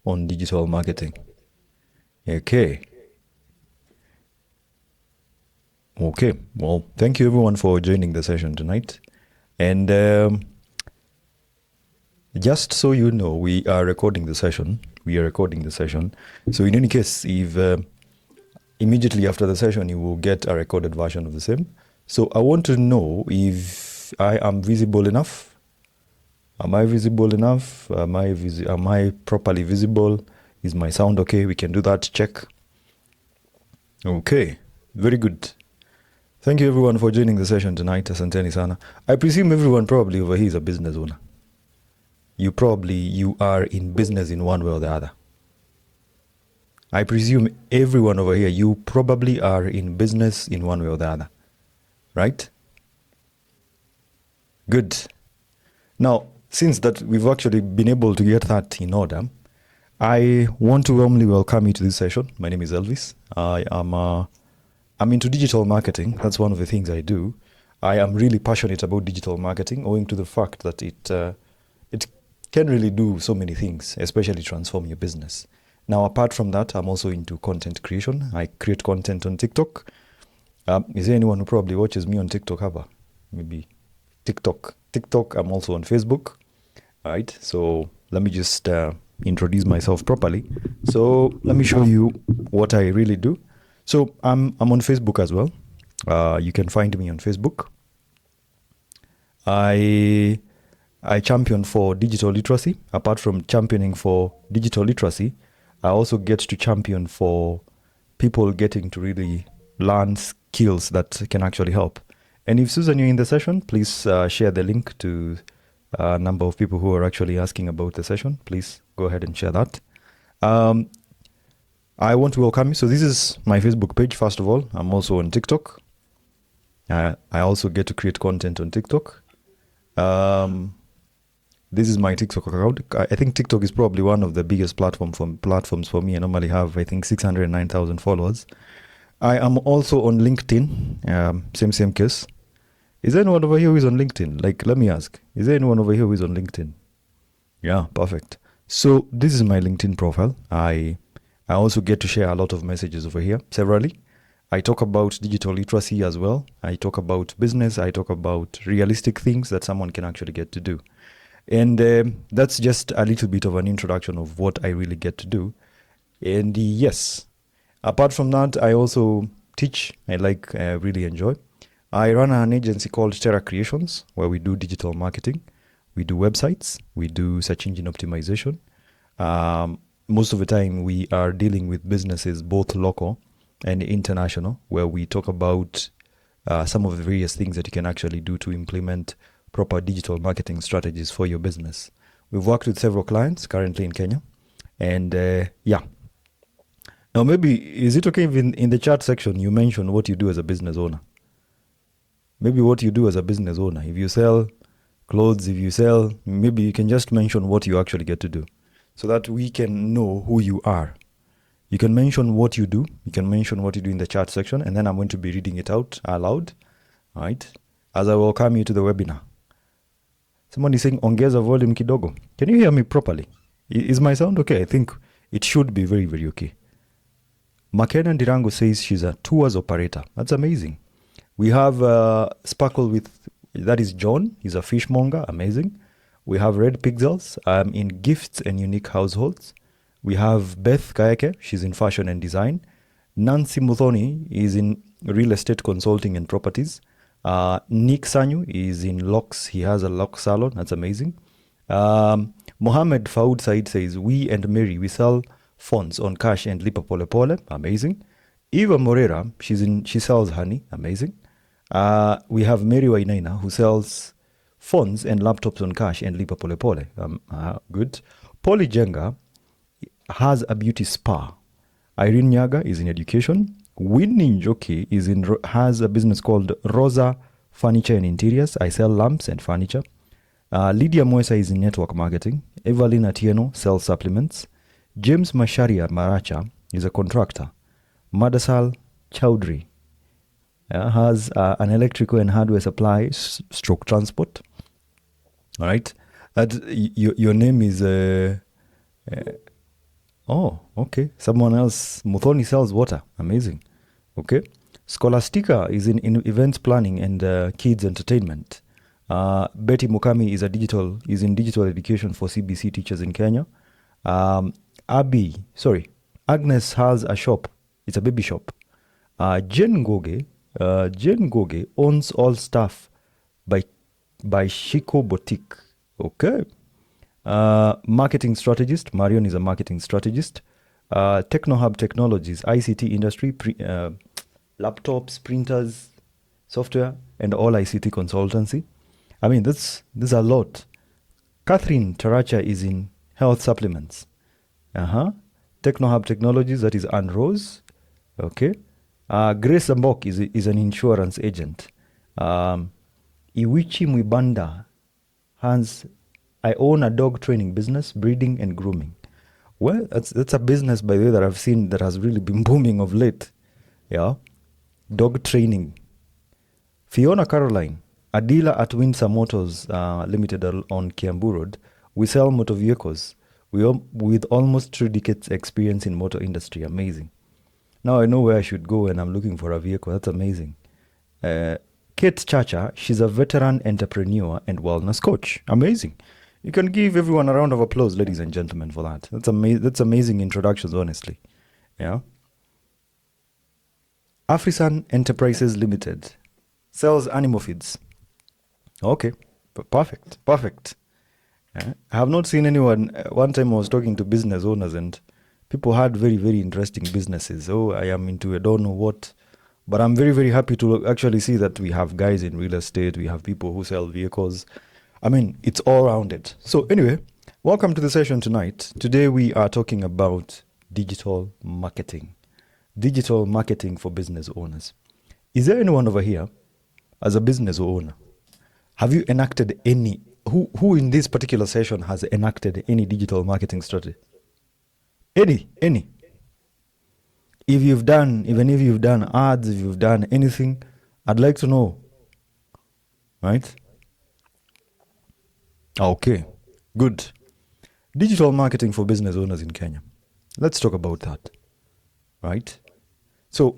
on digital marketing. Okay. Okay. Well, thank you everyone for joining the session tonight. And just so you know, we are recording the session. So in any case, if immediately after the session, you will get a recorded version of the same. So I want to know if I am visible enough. Am I visible enough? Am I properly visible? Is my sound okay? We can do that check. Okay, very good. Thank you everyone for joining the session tonight. Asanteni sana. I presume everyone probably over here is a business owner. You are in business in one way or the other. I presume everyone over here, you probably are in business in one way or the other. Right? Good. Now, since that we've actually been able to get that in order, I want to warmly welcome you to this session. My name is Elvis. I'm into digital marketing. That's one of the things I do. I am really passionate about digital marketing, owing to the fact that it can really do so many things, especially transform your business. Now, apart from that, I'm also into content creation. I create content on TikTok. Is there anyone who probably watches me on TikTok ever? Maybe TikTok. I'm also on Facebook. All right. So let me just introduce myself properly. So let me show you what I really do. So I'm on Facebook as well. You can find me on Facebook. I champion for digital literacy. Apart from championing for digital literacy, I also get to champion for people getting to really learn skills that can actually help. And if Susan, you're in the session, please share the link to a number of people who are actually asking about the session. Please go ahead and share that. I want to welcome you. So this is my Facebook page, first of all. I'm also on TikTok. I also get to create content on TikTok. This is my TikTok account. I think TikTok is probably one of the biggest platforms for me. I normally have, I think, 609,000 followers. I am also on LinkedIn. Same case. Is there anyone over here who is on LinkedIn? Like, let me ask. Is there anyone over here who is on LinkedIn? Yeah, perfect. So this is my LinkedIn profile. I also get to share a lot of messages over here, severally. I talk about digital literacy as well. I talk about business. I talk about realistic things that someone can actually get to do. And that's just a little bit of an introduction of what I really get to do. And yes, apart from that, I also teach. I really enjoy. I run an agency called Terra Creations, where we do digital marketing. We do websites. We do search engine optimization. Most of the time, we are dealing with businesses, both local and international, where we talk about some of the various things that you can actually do to implement proper digital marketing strategies for your business. We've worked with several clients currently in Kenya. And yeah. Now, maybe, is it okay if in the chat section you mention what you do as a business owner? Maybe what you do as a business owner. If you sell clothes, maybe you can just mention what you actually get to do so that we can know who you are. You can mention what you do. You can mention what you do in the chat section, and then I'm going to be reading it out aloud, all right, as I welcome you to the webinar. Someone is saying, ongeza volume kidogo. Can you hear me properly? Is my sound okay? I think it should be very, very okay. Makena Ndirango says she's a tours operator. That's amazing. We have Sparkle that is John. He's a fishmonger. Amazing. We have Red Pixels in gifts and unique households. We have Beth Kayake. She's in fashion and design. Nancy Muthoni is in real estate consulting and properties. Nick Sanyu is in locks. He has a lock salon. That's amazing. Mohammed Faud Said says, we and Mary, we sell phones on cash and lipa pole pole. Amazing. Eva Morera, she sells honey. Amazing. We have Mary Wainaina, who sells phones and laptops on cash and lipa pole pole. Good. Polly Jenga has a beauty spa. Irene Nyaga is in education. Winnie Njoki has a business called Rosa Furniture and Interiors. I sell lamps and furniture. Lydia Mwesa is in network marketing. Evelyn Atieno sells supplements. James Masharia Maracha is a contractor. Madasal Chowdhury has an electrical and hardware supply stroke transport. All right. Your name is Oh, okay. Someone else. Muthoni sells water. Amazing. Okay. Scholastica is in events planning and kids entertainment. Betty Mukami is in digital education for CBC teachers in Kenya. Um, Agnes has a shop. It's a baby shop. Jen Goge owns all stuff by Shiko Boutique. Okay. Marketing strategist. Marion is a marketing strategist. TechnoHub Technologies, ICT industry, laptops, printers, software, and all ICT consultancy. I mean, this is a lot. Catherine Taracha is in health supplements. TechnoHub Technologies, that is Anne Rose. Okay. Grace Mbok is an insurance agent. Iwichi Mwibanda I own a dog training business, breeding and grooming. Well, that's a business, by the way, that I've seen that has really been booming of late. Yeah. Dog training. Fiona Caroline, a dealer at Windsor Motors Limited on Kiambu Road. We sell motor vehicles with almost 3 decades experience in motor industry. Amazing. Now I know where I should go when I'm looking for a vehicle. That's amazing. Kate Chacha, she's a veteran entrepreneur and wellness coach. Amazing. You can give everyone a round of applause, ladies and gentlemen, for that. That's amazing introductions, honestly. Yeah. Afrisan Enterprises Limited sells animal feeds. Okay, perfect. Yeah. I have not seen anyone. One time I was talking to business owners and people had very, very interesting businesses. Oh, I am into I don't know what. But I'm very, very happy to actually see that we have guys in real estate. We have people who sell vehicles. I mean, it's all rounded. So anyway, welcome to the session tonight. Today we are talking about digital marketing. Digital marketing for business owners. Is there anyone over here as a business owner? Have you enacted any, who in this particular session has enacted any digital marketing strategy? Any. Even if you've done ads, if you've done anything, I'd like to know. Right? Okay, good. Digital marketing for business owners in Kenya. Let's talk about that. Right? So,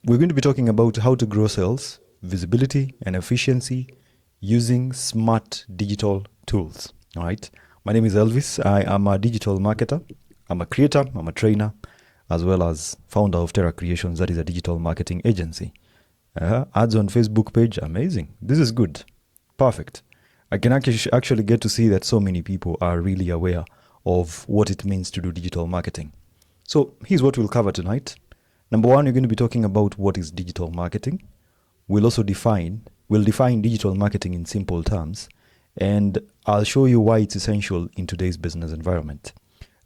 we're going to be talking about how to grow sales, visibility, and efficiency using smart digital tools. All right? My name is Elvis. I am a digital marketer. I'm a creator. I'm a trainer, as well as founder of Terra Creations. That is a digital marketing agency. Ads on Facebook page. Amazing. This is good. Perfect. I can actually get to see that so many people are really aware of what it means to do digital marketing. So here's what we'll cover tonight. Number one, you're going to be talking about what is digital marketing. We'll define digital marketing in simple terms, and I'll show you why it's essential in today's business environment.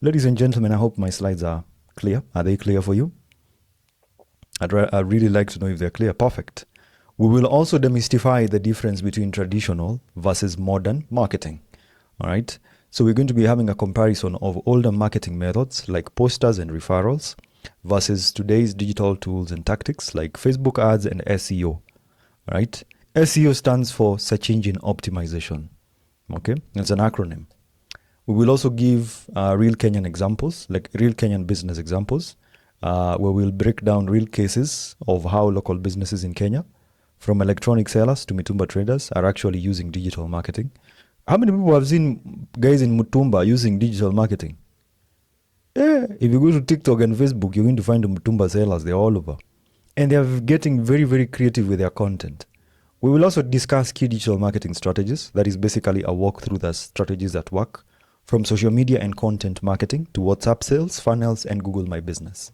Ladies and gentlemen, I hope my slides are clear. Are they clear for you? I'd really like to know if they're clear. Perfect. We will also demystify the difference between traditional versus modern marketing. All right. So we're going to be having a comparison of older marketing methods like posters and referrals versus today's digital tools and tactics like Facebook ads and SEO. All right. SEO stands for search engine optimization. Okay. It's an acronym. We will also give real Kenyan examples, like real Kenyan business examples, where we'll break down real cases of how local businesses in Kenya, from electronic sellers to Mitumba traders, are actually using digital marketing. How many people have seen guys in Mutumba using digital marketing? Yeah, if you go to TikTok and Facebook, you're going to find the Mutumba sellers. They're all over. And they're getting very, very creative with their content. We will also discuss key digital marketing strategies. That is basically a walk through the strategies that work, from social media and content marketing to WhatsApp sales, funnels, and Google My Business.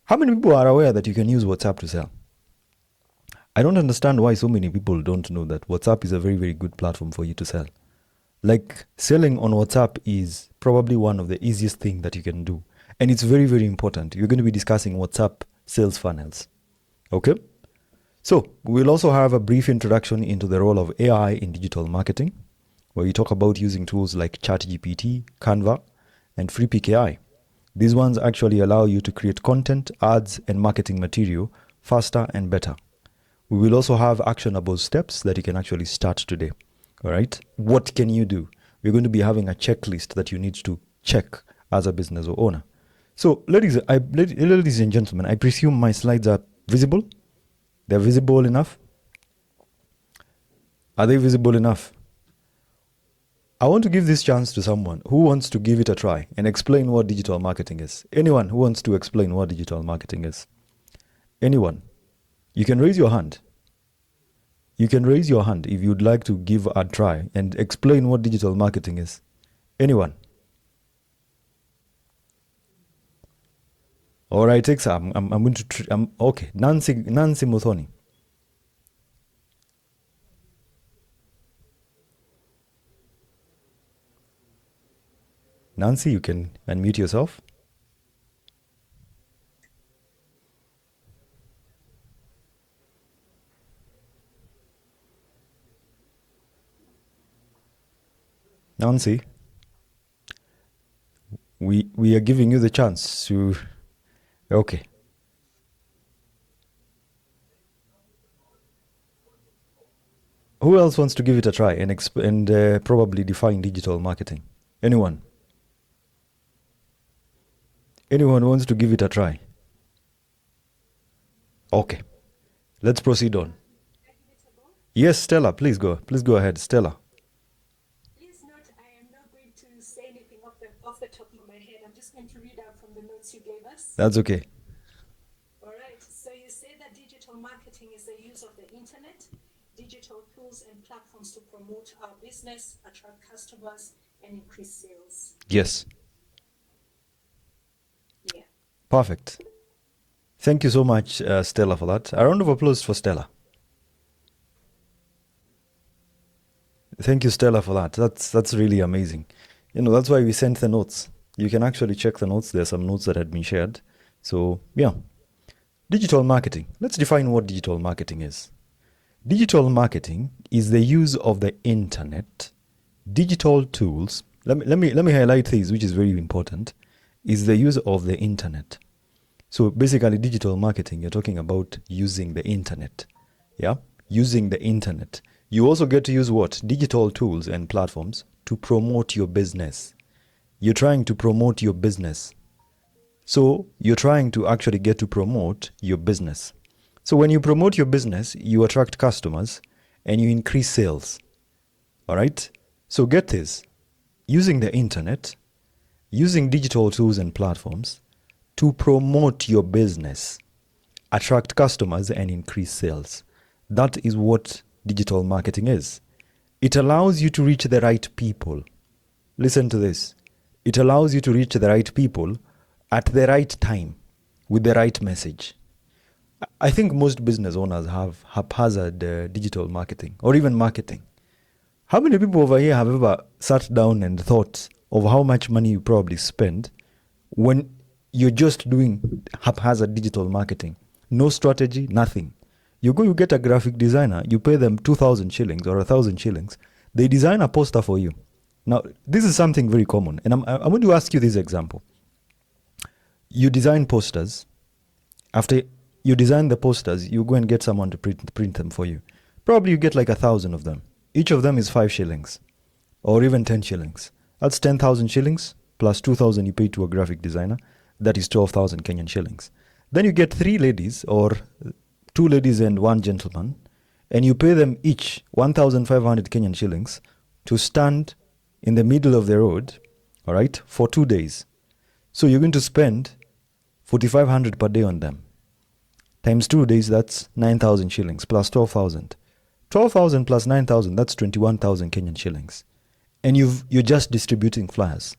How many people are aware that you can use WhatsApp to sell? I don't understand why so many people don't know that WhatsApp is a very, very good platform for you to sell. Like, selling on WhatsApp is probably one of the easiest things that you can do. And it's very, very important. You're going to be discussing WhatsApp sales funnels. Okay? So, we'll also have a brief introduction into the role of AI in digital marketing, where we talk about using tools like ChatGPT, Canva, and FreePKI. These ones actually allow you to create content, ads, and marketing material faster and better. We will also have actionable steps that you can actually start today. All right. What can you do? We're going to be having a checklist that you need to check as a business owner. So, ladies and gentlemen, I presume my slides are visible. They're visible enough. Are they visible enough? I want to give this chance to someone who wants to give it a try and explain what digital marketing is. Anyone who wants to explain what digital marketing is. Anyone. You can raise your hand. You can raise your hand if you'd like to give a try and explain what digital marketing is. Anyone? All right, I'm going to. Okay, Nancy Muthoni. Nancy, you can unmute yourself. Nancy, we are giving you the chance to. Okay. Who else wants to give it a try and probably define digital marketing? Anyone? Anyone wants to give it a try? Okay. Let's proceed on. Yes, Stella, please go. Please go ahead, Stella. Please note, I am not going to say anything off the top of my head. I'm just going to read out from the notes you gave us. That's okay. All right. So you say that digital marketing is the use of the internet, digital tools and platforms to promote our business, attract customers, and increase sales. Yes. Yeah. Perfect. Thank you so much, Stella, for that. A round of applause for Stella. Thank you, Stella, for that. That's really amazing. That's why we sent the notes. You can actually check the notes. There are some notes that had been shared. So, yeah. Digital marketing. Let's define what digital marketing is. Digital marketing is the use of the internet, digital tools. Let me highlight these, which is very important. Is the use of the internet. So basically, digital marketing, you're talking about using the internet. Yeah? Using the internet. You also get to use what? Digital tools and platforms to promote your business. You're trying to promote your business. So you're trying to actually get to promote your business. So when you promote your business, you attract customers and you increase sales. All right? So get this. Using the internet, using digital tools and platforms to promote your business, attract customers and increase sales. That is what digital marketing is. It allows you to reach the right people. Listen to this. It allows you to reach the right people at the right time with the right message. I think most business owners have haphazard digital marketing or even marketing. How many people over here have ever sat down and thought of how much money you probably spend when you're just doing haphazard digital marketing? No strategy, nothing. You go, you get a graphic designer, you pay them 2,000 shillings or 1,000 shillings. They design a poster for you. Now, this is something very common. And I'm going to ask you this example. You design posters. After you design the posters, you go and get someone to print them for you. Probably you get like 1,000 of them. Each of them is 5 shillings or even 10 shillings. That's 10,000 shillings plus 2,000 you pay to a graphic designer. That is 12,000 Kenyan shillings. Then you get 3 ladies or 2 ladies and 1 gentleman, and you pay them each 1,500 Kenyan shillings to stand in the middle of the road, all right, for 2 days. So you're going to spend 4,500 per day on them. Times 2 days, that's 9,000 shillings plus 12,000. 12,000 plus 9,000, that's 21,000 Kenyan shillings. And you're just distributing flyers.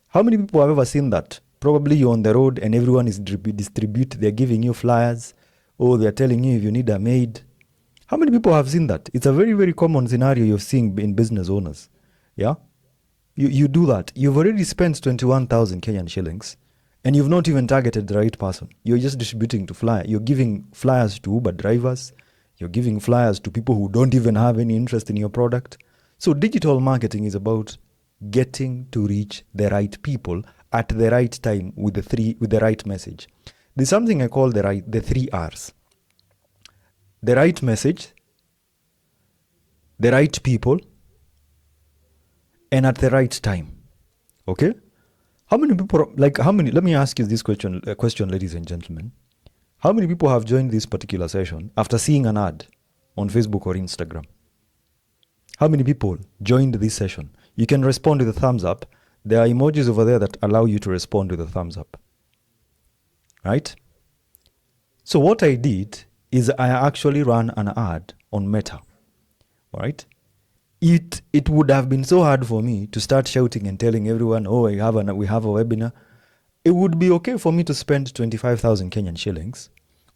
How many people have ever seen that? Probably you're on the road and everyone is they're giving you flyers, or they're telling you if you need a maid. How many people have seen that? It's a very, very common scenario you're seeing in business owners. Yeah? You do that. You've already spent 21,000 Kenyan shillings and you've not even targeted the right person. You're just distributing to flyers. You're giving flyers to Uber drivers. You're giving flyers to people who don't even have any interest in your product. So digital marketing is about getting to reach the right people at the right time with the right message. There's something I call the 3 R's. The right message, the right people, and at the right time. Okay? How many people, let me ask you this question, ladies and gentlemen. How many people have joined this particular session after seeing an ad on Facebook or Instagram? How many people joined this session? You can respond with a thumbs up. There are emojis over there that allow you to respond with a thumbs up. Right? So what I did is I actually ran an ad on Meta. Right? It would have been so hard for me to start shouting and telling everyone, oh, we have a webinar. It would be okay for me to spend 25,000 Kenyan shillings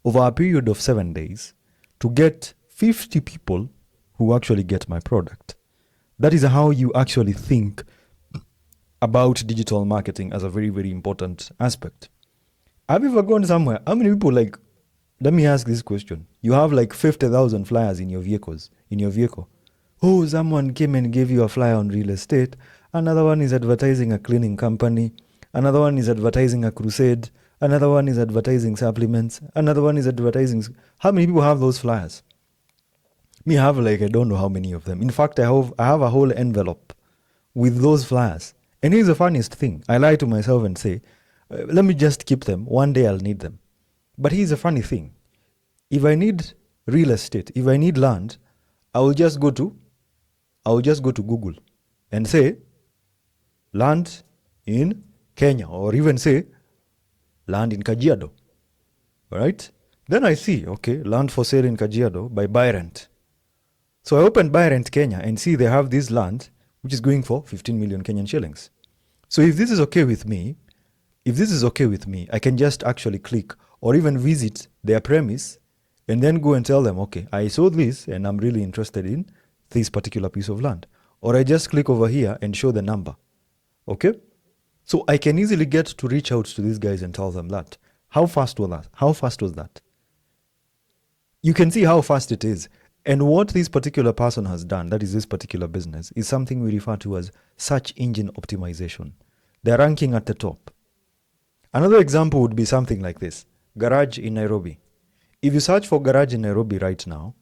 over a period of 7 days to get 50 people who actually get my product. That is how you actually think about digital marketing as a very, very important aspect. Have you ever gone somewhere? How many people, let me ask this question. You have 50,000 flyers in your vehicle. Oh, someone came and gave you a flyer on real estate. Another one is advertising a cleaning company. Another one is advertising a crusade. Another one is advertising supplements. Another one is advertising. How many people have those flyers? Me have I don't know how many of them. In fact, I have a whole envelope with those flyers. And here's the funniest thing. I lie to myself and say, let me just keep them. One day I'll need them. But here's the funny thing. If I need real estate, if I need land, I will just go to Google and say land in Kenya, or even say land in Kajiado. All right? Then I see, okay, land for sale in Kajiado by Buy Rent. So I open Buy Rent Kenya and see they have this land which is going for 15 million Kenyan shillings. So if this is okay with me, I can just actually click or even visit their premise and then go and tell them, okay, I saw this and I'm really interested in this particular piece of land. Or I just click over here and show the number. Okay? So I can easily get to reach out to these guys and tell them that. How fast was that? You can see how fast it is. And what this particular person has done, that is this particular business, is something we refer to as search engine optimization. They're ranking at the top. Another example would be something like this. Garage in Nairobi. If you search for garage in Nairobi right now,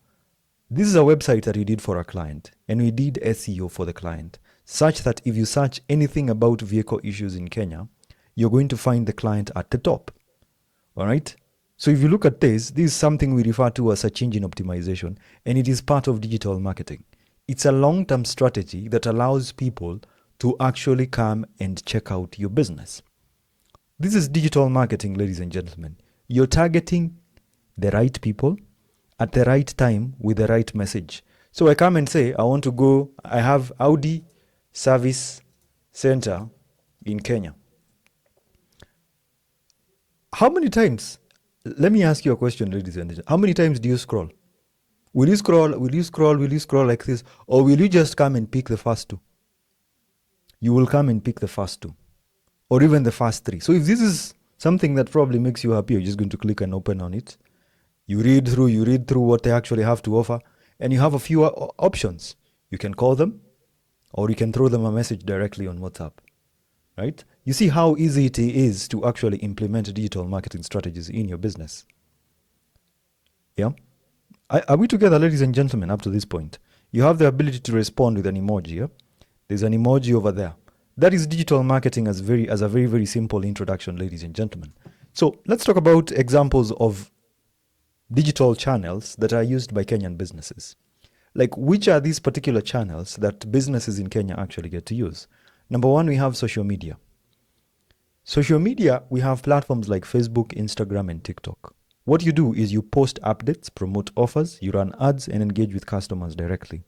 this is a website that we did for a client, and we did SEO for the client, such that if you search anything about vehicle issues in Kenya, you're going to find the client at the top. All right? So if you look at this is something we refer to as search engine optimization, and it is part of digital marketing. It's a long-term strategy that allows people to actually come and check out your business. This is digital marketing, ladies and gentlemen. You're targeting the right people at the right time with the right message. So I come and say, I have Audi Service Center in Kenya. How many times? Let me ask you a question, ladies and gentlemen. How many times do you scroll? Will you scroll like this? Or will you just come and pick the first two? You will come and pick the first two. Or even the first three. So if this is something that probably makes you happy, you're just going to click and open on it. You read through what they actually have to offer, and you have a few options. You can call them, or you can throw them a message directly on WhatsApp, right? You see how easy it is to actually implement digital marketing strategies in your business. Yeah? Are we together, ladies and gentlemen, up to this point? You have the ability to respond with an emoji, yeah? There's an emoji over there. That is digital marketing as a very, very simple introduction, ladies and gentlemen. So let's talk about examples of digital channels that are used by Kenyan businesses. Like, which are these particular channels that businesses in Kenya actually get to use? Number one, we have social media. Social media, we have platforms like Facebook, Instagram, and TikTok. What you do is you post updates, promote offers, you run ads, and engage with customers directly.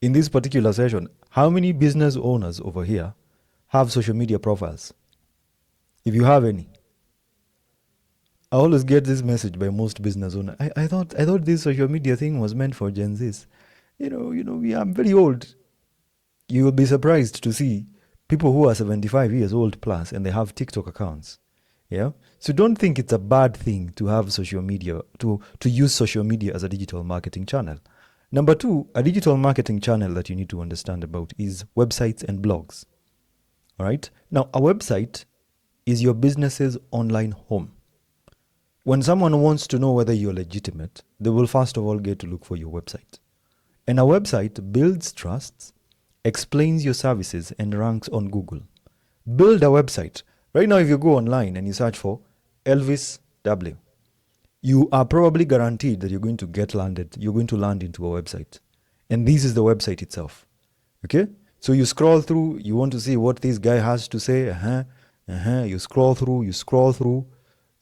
In this particular session, how many business owners over here have social media profiles? If you have any. I always get this message by most business owners. I thought this social media thing was meant for Gen Zs. I'm very old. You will be surprised to see people who are 75 years old plus and they have TikTok accounts. Yeah. So don't think it's a bad thing to have social media, to use social media as a digital marketing channel. Number two, a digital marketing channel that you need to understand about is websites and blogs. All right. Now, a website is your business's online home. When someone wants to know whether you're legitimate, they will first of all get to look for your website. And a website builds trust, explains your services, and ranks on Google. Build a website. Right now, if you go online and you search for Elvis W, you are probably guaranteed that you're going to land into a website. And this is the website itself. Okay? So you scroll through, you want to see what this guy has to say. You scroll through.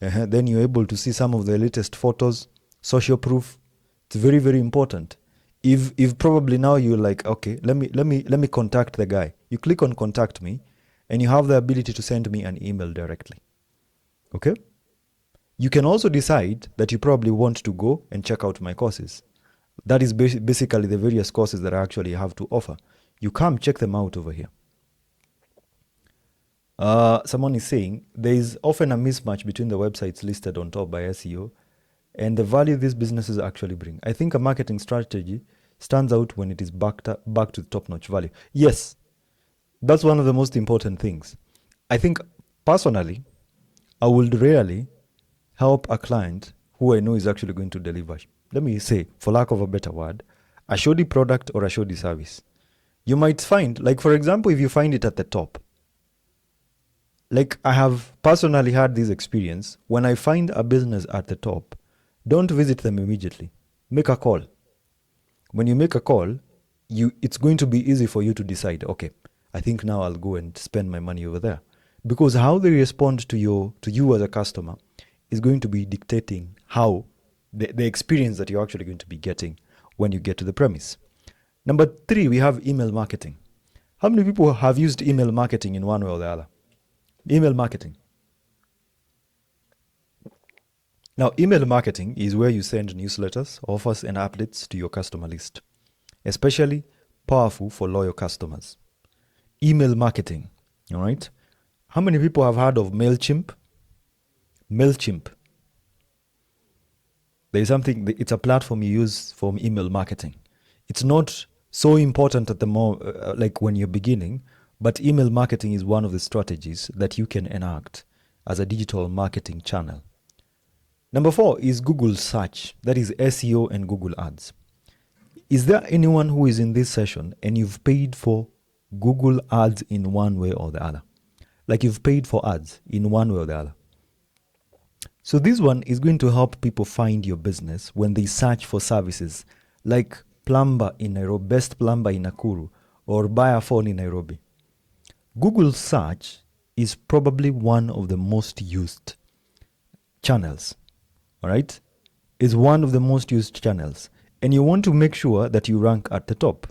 Then you're able to see some of the latest photos, social proof. It's very, very important. If probably now you're like, okay, let me contact the guy. You click on contact me, and you have the ability to send me an email directly. Okay? You can also decide that you probably want to go and check out my courses. That is basically the various courses that I actually have to offer. You come check them out over here. Someone is saying there is often a mismatch between the websites listed on top by SEO and the value these businesses actually bring. I think a marketing strategy stands out when it is back to the top-notch value. Yes, that's one of the most important things. I think personally, I would rarely help a client who I know is actually going to deliver, let me say, for lack of a better word, a shoddy product or a shoddy service. You might find, like for example, if you find it at the top, like I have personally had this experience, when I find a business at the top, don't visit them immediately. Make a call. When you make a call, it's going to be easy for you to decide, okay, I think now I'll go and spend my money over there. Because how they respond to you as a customer is going to be dictating how the experience that you're actually going to be getting when you get to the premise. Number 3, we have email marketing. How many people have used email marketing in one way or the other? Email marketing. Now, email marketing is where you send newsletters, offers, and updates to your customer list, especially powerful for loyal customers. Email marketing, all right? How many people have heard of MailChimp? MailChimp. There is something, it's a platform you use for email marketing. It's not so important at the like when you're beginning, but email marketing is one of the strategies that you can enact as a digital marketing channel. Number 4 is Google search. That is SEO and Google ads. Is there anyone who is in this session and you've paid for Google ads in one way or the other? Like you've paid for ads in one way or the other. So this one is going to help people find your business when they search for services like plumber in Nairobi, best plumber in Nakuru, or buy a phone in Nairobi. Google search is probably one of the most used channels, all right? Is one of the most used channels. And you want to make sure that you rank at the top.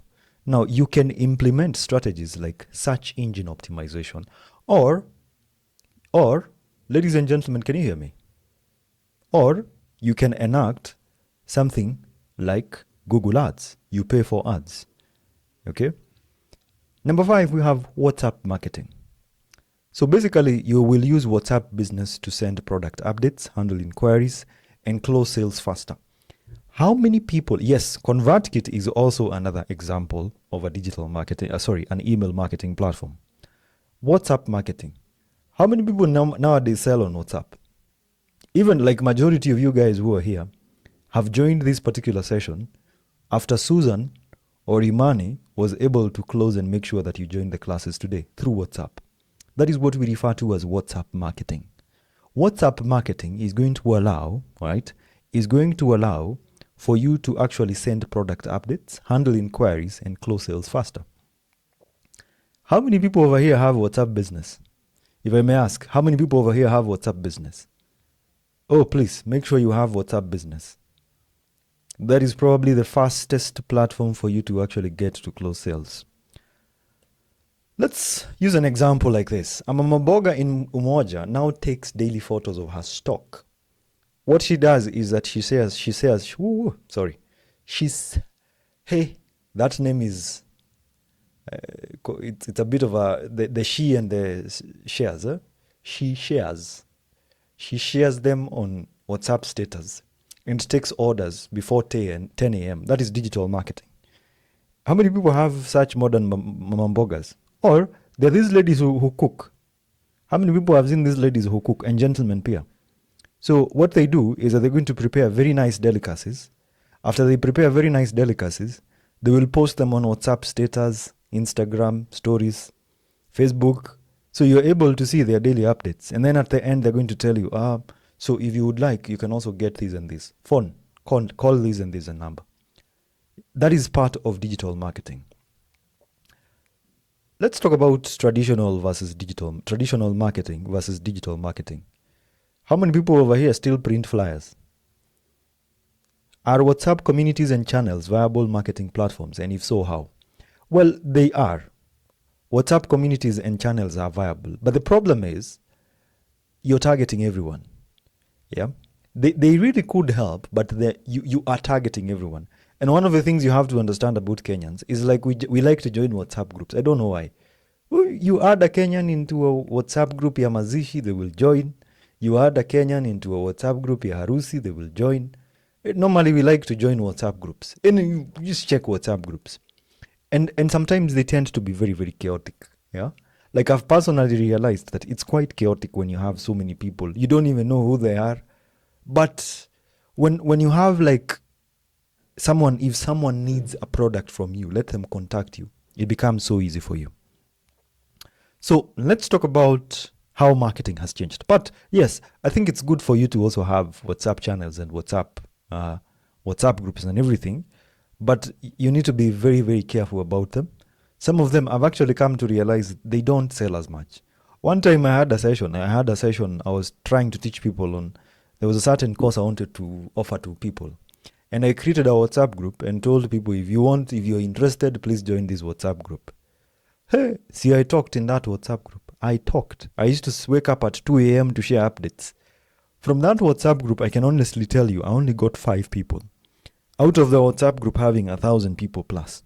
Now, you can implement strategies like search engine optimization or, ladies and gentlemen, can you hear me? Or you can enact something like Google Ads. You pay for ads, okay? Number 5, we have WhatsApp marketing. So basically, you will use WhatsApp Business to send product updates, handle inquiries, and close sales faster. How many people, yes, ConvertKit is also another example of a digital marketing, an email marketing platform. WhatsApp marketing. How many people nowadays sell on WhatsApp? Even like majority of you guys who are here have joined this particular session after Susan or Imani was able to close and make sure that you join the classes today through WhatsApp. That is what we refer to as WhatsApp marketing. WhatsApp marketing is going to allow, right, for you to actually send product updates, handle inquiries, and close sales faster. How many people over here have WhatsApp business? If I may ask, how many people over here have WhatsApp business? Oh, please, make sure you have WhatsApp business. That is probably the fastest platform for you to actually get to close sales. Let's use an example like this. A mama boga in Umoja now takes daily photos of her stock. What she does is that she says, hey, that name is, it's a bit of the she and the shares. She shares them on WhatsApp status and takes orders before 10 a.m. That is digital marketing. How many people have such modern mamambogas? Or there are these ladies who cook. How many people have seen these ladies who cook, and gentlemen peer? So what they do is that they're going to prepare very nice delicacies. After they prepare very nice delicacies, they will post them on WhatsApp status, Instagram, stories, Facebook, So you're able to see their daily updates. And then at the end, they're going to tell you, so if you would like, you can also get this and this. Phone, call this and this and number. That is part of digital marketing. Let's talk about traditional marketing versus digital marketing. How many people over here still print flyers? Are WhatsApp communities and channels viable marketing platforms? And if so, how? Well, they are. WhatsApp communities and channels are viable. But the problem is you're targeting everyone. Yeah. They really could help, but you are targeting everyone. And one of the things you have to understand about Kenyans is like we like to join WhatsApp groups. I don't know why. You add a Kenyan into a WhatsApp group ya mazishi, they will join. You add a Kenyan into a WhatsApp group ya harusi, they will join. Normally we like to join WhatsApp groups. And you just check WhatsApp groups. And sometimes they tend to be very, very chaotic. Yeah. Like I've personally realized that it's quite chaotic when you have so many people. You don't even know who they are. But when you have like if someone needs a product from you, let them contact you. It becomes so easy for you. So let's talk about how marketing has changed. But yes, I think it's good for you to also have WhatsApp channels and WhatsApp groups and everything. But you need to be very, very careful about them. Some of them I've actually come to realize they don't sell as much. One time I had a session, I was trying to teach people on, there was a certain course I wanted to offer to people. And I created a WhatsApp group and told people, if you're interested, please join this WhatsApp group. Hey, see, I talked in that WhatsApp group. I used to wake up at 2 a.m. to share updates. From that WhatsApp group, I can honestly tell you, I only got 5 people. Out of the WhatsApp group having 1,000 people plus.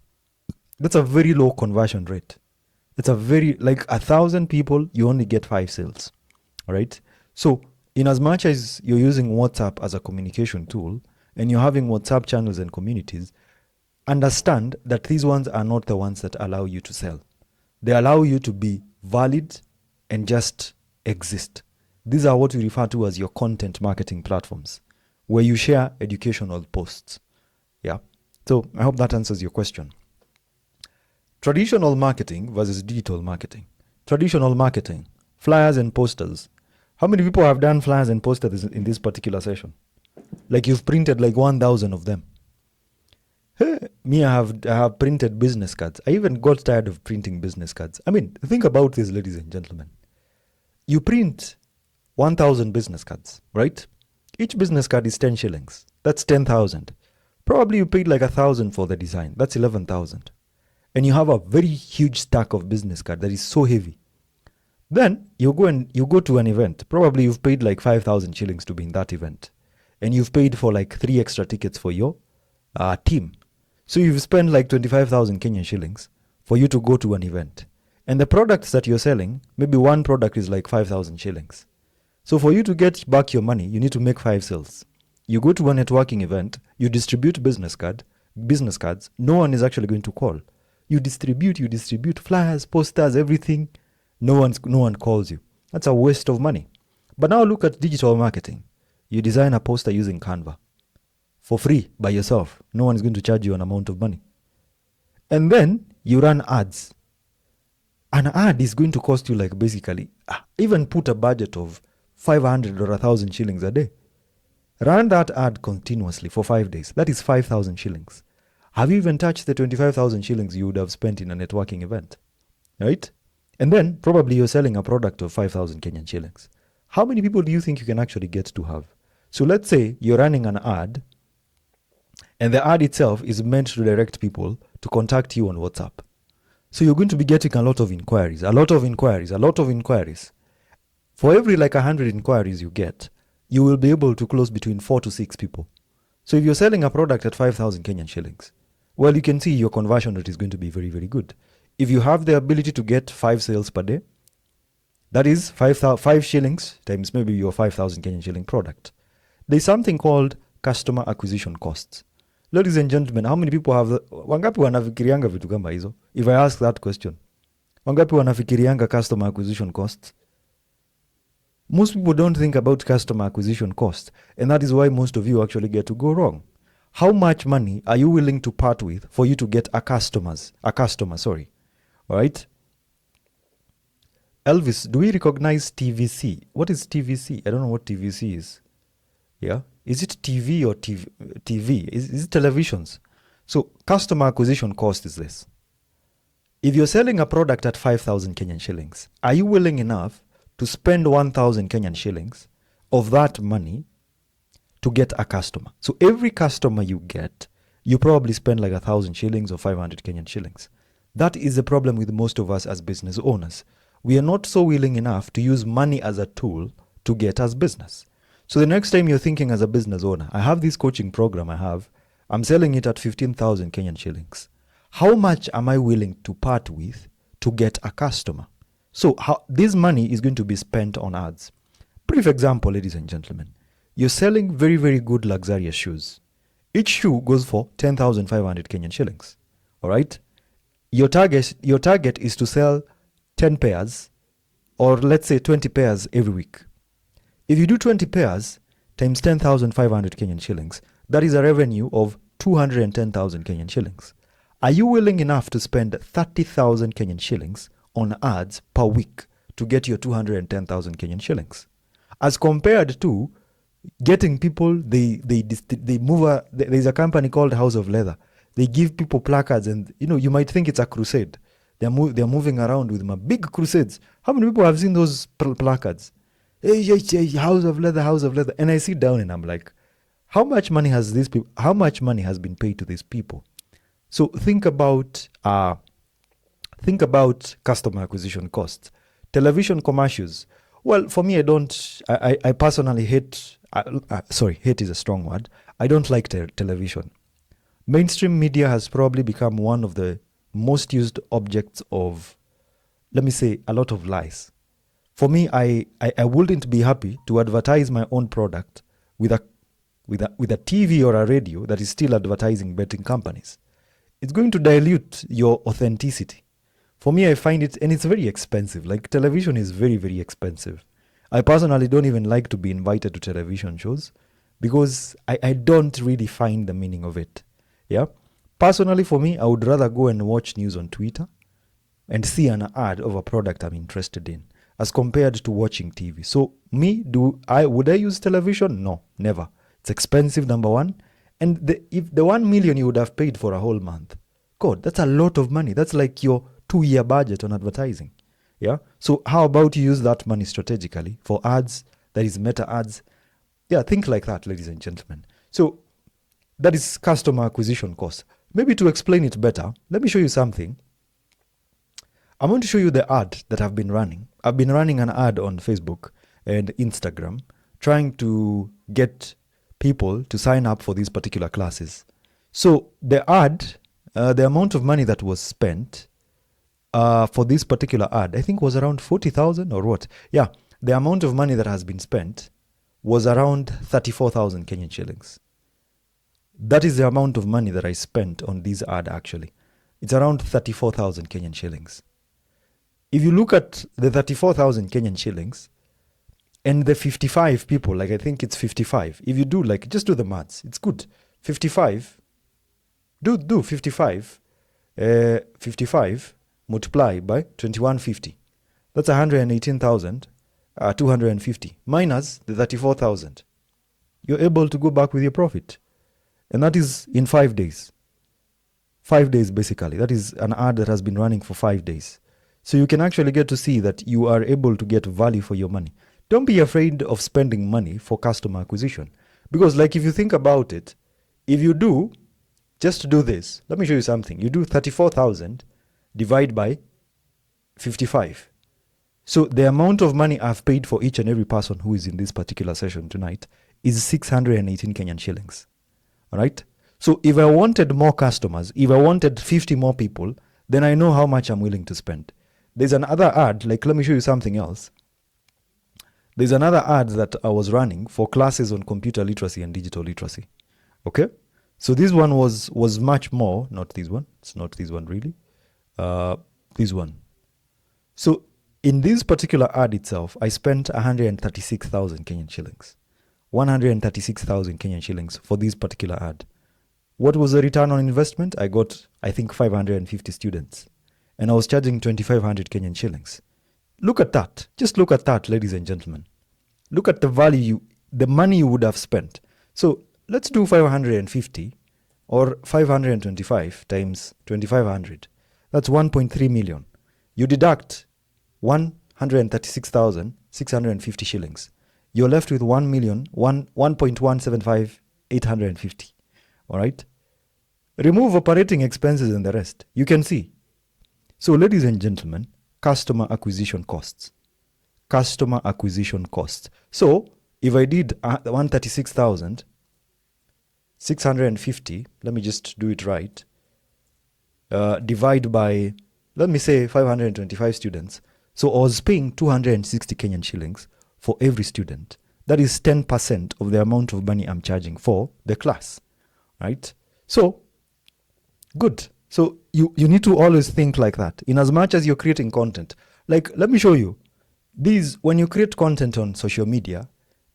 That's a very low conversion rate. It's a very, like 1,000 people, you only get 5 sales. All right. So in as much as you're using WhatsApp as a communication tool and you're having WhatsApp channels and communities, understand that these ones are not the ones that allow you to sell. They allow you to be valid and just exist. These are what we refer to as your content marketing platforms, where you share educational posts. Yeah. So I hope that answers your question. Traditional marketing versus digital marketing. Traditional marketing, flyers and posters. How many people have done flyers and posters in this particular session? Like you've printed like 1,000 of them. Hey, me, I have printed business cards. I even got tired of printing business cards. I mean, think about this, ladies and gentlemen. You print 1,000 business cards, right? Each business card is 10 shillings. That's 10,000. Probably you paid like 1,000 for the design. That's 11,000. And you have a very huge stack of business card that is so heavy. Then you go to an event. Probably you've paid like 5,000 shillings to be in that event. And you've paid for like 3 extra tickets for your team. So you've spent like 25,000 Kenyan shillings for you to go to an event. And the products that you're selling, maybe one product is like 5,000 shillings. So for you to get back your money, you need to make 5 sales. You go to a networking event, you distribute business cards, no one is actually going to call. You distribute flyers, posters, everything. No one calls you. That's a waste of money. But now look at digital marketing. You design a poster using Canva for free by yourself. No one is going to charge you an amount of money. And then you run ads. An ad is going to cost you like basically, even put a budget of 500 or 1,000 shillings a day. Run that ad continuously for 5 days. That is 5,000 shillings. Have you even touched the 25,000 shillings you would have spent in a networking event? Right? And then probably you're selling a product of 5,000 Kenyan shillings. How many people do you think you can actually get to have? So let's say you're running an ad and the ad itself is meant to direct people to contact you on WhatsApp. So you're going to be getting a lot of inquiries. For every like 100 inquiries you get, you will be able to close between 4 to 6 people. So if you're selling a product at 5,000 Kenyan shillings, well, you can see your conversion rate is going to be very, very good. If you have the ability to get 5 sales per day, that is 5 shillings times maybe your 5,000 Kenyan shilling product. There's something called customer acquisition costs. Ladies and gentlemen, how many people have wangapi wanafikirianga vitu kama hizo? If I ask that question, wangapi wanafikirianga customer acquisition costs? Most people don't think about customer acquisition cost, and that is why most of you actually get to go wrong. How much money are you willing to part with for you to get a customer, All right? Elvis, do we recognize TVC? What is TVC? I don't know what TVC is. Yeah. Is it TV or TV? Is it televisions? So customer acquisition cost is this. If you're selling a product at 5,000 Kenyan shillings, are you willing enough to spend 1,000 Kenyan shillings of that money to get a customer? So every customer you get, you probably spend like 1,000 shillings or 500 Kenyan shillings. That is the problem with most of us as business owners. We are not so willing enough to use money as a tool to get us business. So the next time you're thinking as a business owner, I have this coaching program I'm selling it at 15,000 Kenyan shillings. How much am I willing to part with to get a customer? So this money is going to be spent on ads. Brief example, ladies and gentlemen. You're selling very, very good luxurious shoes. Each shoe goes for 10,500 Kenyan shillings. All right? Your target is to sell 10 pairs, or let's say 20 pairs every week. If you do 20 pairs times 10,500 Kenyan shillings, that is a revenue of 210,000 Kenyan shillings. Are you willing enough to spend 30,000 Kenyan shillings on ads per week to get your 210,000 Kenyan shillings? As compared to getting people, there's a company called House of Leather. They give people placards, and you might think it's a crusade. They're moving around with my big crusades. How many people have seen those placards? Hey, House of Leather, House of Leather. And I sit down and I'm like, how much money has been paid to these people? So think about customer acquisition costs. Television commercials. Well, for me, I personally hate, hate is a strong word. I don't like television. Mainstream media has probably become one of the most used objects of, let me say, a lot of lies. For me, I wouldn't be happy to advertise my own product with a TV or a radio that is still advertising betting companies. It's going to dilute your authenticity. For me, I find it, and it's very expensive. Like, television is very, very expensive. I personally don't even like to be invited to television shows because I don't really find the meaning of it. Yeah. Personally, for me, I would rather go and watch news on Twitter and see an ad of a product I'm interested in as compared to watching TV. So would I use television? No, never. It's expensive, number one. And if the 1 million you would have paid for a whole month, God, that's a lot of money. That's like your 2-year budget on advertising. Yeah. So how about you use that money strategically for ads, that is meta ads? Yeah, think like that, ladies and gentlemen. So that is customer acquisition cost. Maybe to explain it better, let me show you something. I'm going to show you the ad that I've been running. I've been running an ad on Facebook and Instagram, trying to get people to sign up for these particular classes. So the ad, the amount of money that was spent for this particular ad, I think was around 40,000 or what? Yeah, the amount of money that has been spent was around 34,000 Kenyan shillings. That is the amount of money that I spent on this ad actually. It's around 34,000 Kenyan shillings. If you look at the 34,000 Kenyan shillings and the 55 people, like I think it's 55. If you do just do the maths, it's good. 55, do 55, 55 multiply by 2150. That's 118,250 minus the 34,000. You're able to go back with your profit. And that is in 5 days. 5 days, basically. That is an ad that has been running for 5 days. So you can actually get to see that you are able to get value for your money. Don't be afraid of spending money for customer acquisition. Because if you think about it, if you do, just do this. Let me show you something. You do 34,000 divide by 55. So the amount of money I've paid for each and every person who is in this particular session tonight is 618 Kenyan shillings. All right. So if I wanted more customers, if I wanted 50 more people, then I know how much I'm willing to spend. There's another ad, let me show you something else. There's another ad that I was running for classes on computer literacy and digital literacy. Okay. So this one was much more, not this one. It's not this one really. This one. So in this particular ad itself, I spent 136,000 Kenyan shillings. 136,000 Kenyan shillings for this particular ad. What was the return on investment? I got, I think, 550 students. And I was charging 2,500 Kenyan shillings. Look at that. Just look at that, ladies and gentlemen. Look at the value, the money you would have spent. So let's do 550 or 525 times 2500. That's 1.3 million. You deduct 136,650 shillings. You're left with 1.175850. All right? Remove operating expenses and the rest. You can see. So, ladies and gentlemen, customer acquisition costs. Customer acquisition costs. So, if I did 136,650, let me just do it right, divide by, let me say, 525 students. So, I was paying 260 Kenyan shillings for every student. That is 10% of the amount of money I'm charging for the class, right? So, good. So you need to always think like that. In as much as you're creating content, like let me show you. These, when you create content on social media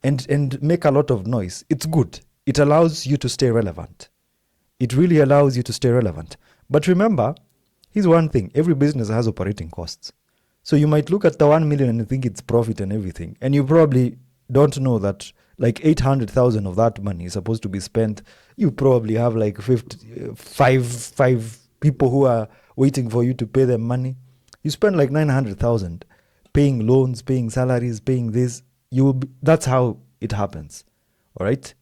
and make a lot of noise, it's good. It allows you to stay relevant. It really allows you to stay relevant. But remember, here's one thing. Every business has operating costs. So you might look at the 1 million and think it's profit and everything. And you probably don't know that like 800,000 of that money is supposed to be spent. You probably have like five people who are waiting for you to pay them money. You spend like 900,000 paying loans, paying salaries, paying this. That's how it happens. All right.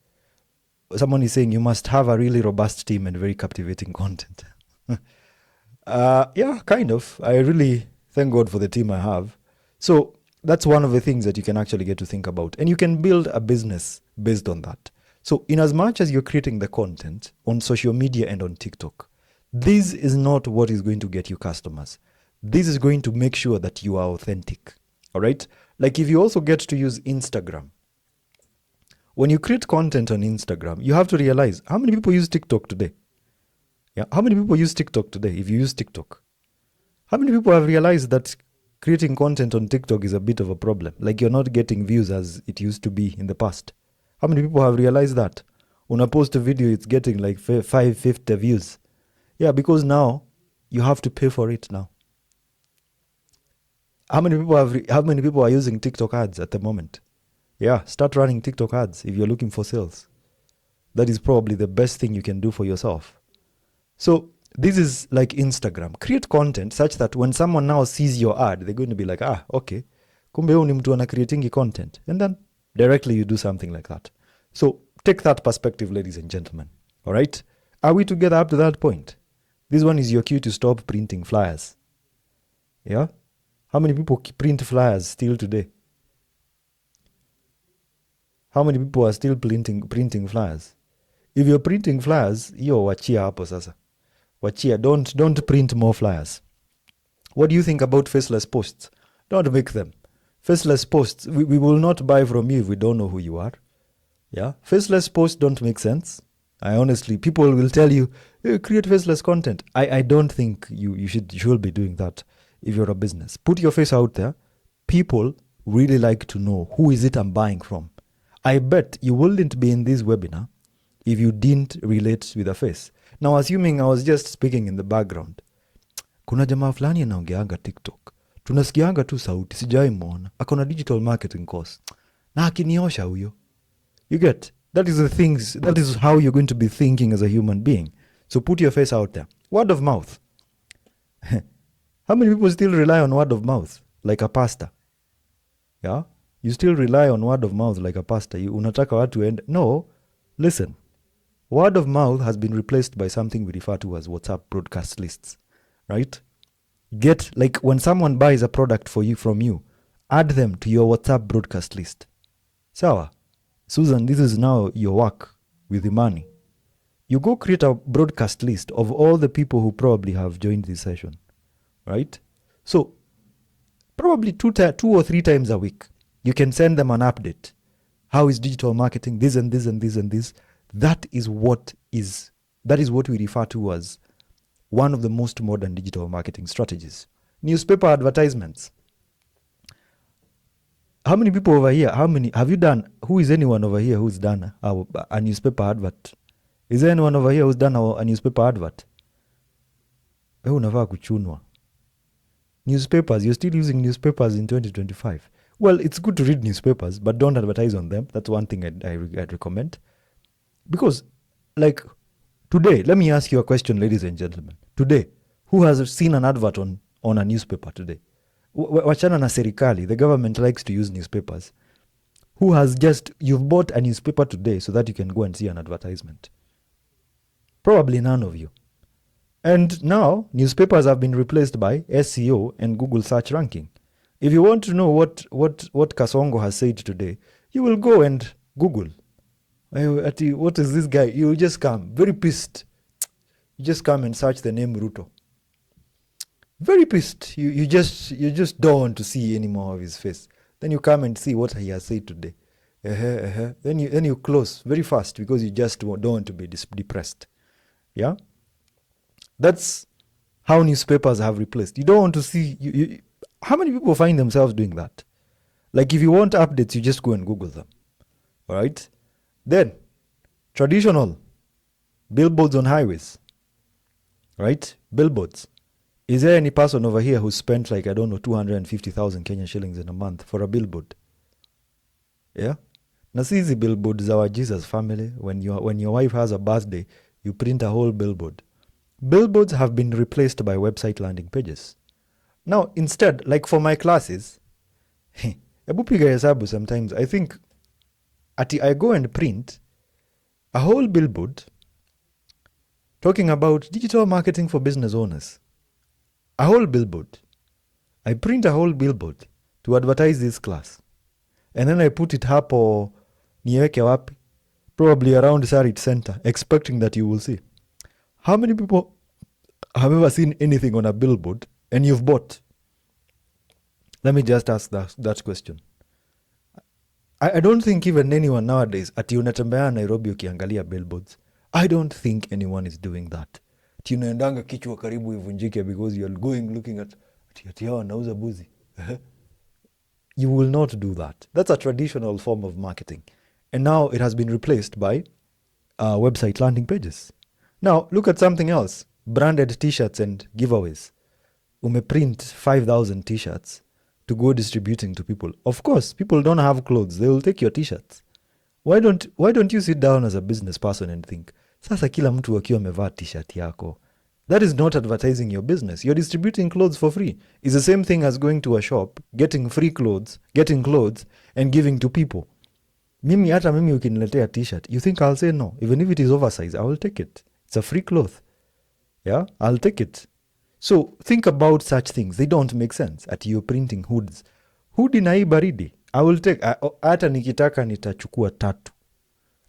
Someone is saying you must have a really robust team and very captivating content. Yeah, kind of. I really thank God for the team I have. So that's one of the things that you can actually get to think about. And you can build a business based on that. So in as much as you're creating the content on social media and on TikTok, this is not what is going to get you customers. This is going to make sure that you are authentic. All right? Like if you also get to use Instagram, when you create content on Instagram, you have to realize how many people use TikTok today? Yeah, how many people use TikTok today if you use TikTok? How many people have realized that creating content on TikTok is a bit of a problem? Like you're not getting views as it used to be in the past. How many people have realized that? When I post a video, it's getting like 550 views. Yeah, because now you have to pay for it now. How many people are using TikTok ads at the moment? Yeah, start running TikTok ads if you're looking for sales. That is probably the best thing you can do for yourself. So this is like Instagram. Create content such that when someone now sees your ad, they're going to be like, okay, kumbe huyu ni mtu ana creating content. And then directly you do something like that. So take that perspective, ladies and gentlemen. All right? Are we together up to that point? This one is your cue to stop printing flyers. Yeah? How many people print flyers still today? How many people are still printing flyers? If you're printing flyers, wachia hapo sasa. Wachia, don't print more flyers. What do you think about faceless posts? Don't make them. Faceless posts, we will not buy from you if we don't know who you are. Yeah? Faceless posts don't make sense. I honestly, people will tell you, hey, create faceless content. I don't think you should be doing that if you're a business. Put your face out there. People really like to know who is it I'm buying from. I bet you wouldn't be in this webinar if you didn't relate with a face. Now, assuming I was just speaking in the background, kuna jamaa fulani anaongeanga TikTok, tunasikianga tu sauti, sijai muona, akona digital marketing course, na akiniosha huyo. You get? That is the things, that is how you're going to be thinking as a human being. So put your face out there. Word of mouth. How many people still rely on word of mouth like a pastor? Yeah? You still rely on word of mouth like a pastor. Unataka watu end. No, listen. Word of mouth has been replaced by something we refer to as WhatsApp broadcast lists, right? Get, like when someone buys a product from you, add them to your WhatsApp broadcast list. Sawa? Susan, this is now your work with the money. You go create a broadcast list of all the people who probably have joined this session, right? So probably two or three times a week, you can send them an update. How is digital marketing? This and this and this and this. That is what we refer to as one of the most modern digital marketing strategies. Newspaper advertisements. How many people over here, have you done, who is anyone over here who's done a newspaper advert? Is there anyone over here who's done a newspaper advert? Wewe unafaa kuchunwa. Newspapers, you're still using newspapers in 2025. Well, it's good to read newspapers, but don't advertise on them. That's one thing I'd recommend. Because, like, today, let me ask you a question, ladies and gentlemen. Today, who has seen an advert on a newspaper today? Wachana na serikali, the government likes to use newspapers. Who has you've bought a newspaper today so that you can go and see an advertisement? Probably none of you. And now, newspapers have been replaced by SEO and Google search ranking. If you want to know what Kasongo has said today, you will go and Google. What is this guy? You will just come, very pissed. You just come and search the name Ruto. Very pissed. You just don't want to see any more of his face. Then you come and see what he has said today. Then you close very fast because you just don't want to be depressed. Yeah? That's how newspapers have replaced. You don't want to see... how many people find themselves doing that? Like, if you want updates, you just go and Google them. All right? Then, traditional billboards on highways. Right? Billboards. Is there any person over here who spent, like, I don't know, 250,000 Kenyan shillings in a month for a billboard? Yeah? Na si billboards our Jesus family. When your wife has a birthday, you print a whole billboard. Billboards have been replaced by website landing pages. Now, instead, like for my classes, ebu piga hesabu sometimes, I think I go and print a whole billboard talking about digital marketing for business owners. A whole billboard. I print a whole billboard to advertise this class. And then I put it up or niweke wapi, probably around Sarit Center, expecting that you will see. How many people have ever seen anything on a billboard and you've bought? Let me just ask that question. I don't think even anyone nowadays, ati unatembea Nairobi ukiangalia billboards. I don't think anyone is doing that. Ati unaendanga kichwa karibu ivunjike because you're going looking at ati hawa wanauza buzi. You will not do that. That's a traditional form of marketing. And now it has been replaced by website landing pages. Now, look at something else. Branded t-shirts and giveaways. Umeprint 5,000 t-shirts to go distributing to people. Of course, people don't have clothes. They will take your t-shirts. Why don't you sit down as a business person and think, sasa kila mtu akiwa amevaa t-shirt yako. That is not advertising your business. You're distributing clothes for free. It's the same thing as going to a shop, getting free clothes, getting clothes, and giving to people. Hata mimi ukiniletea t-shirt, you think I'll say no? Even if it is oversized, I will take it. It's a free cloth. Yeah, I'll take it. So think about such things. They don't make sense. At you printing hoods. Hoodie na hii baridi. I will take, hata nikitaka nitachukua 3.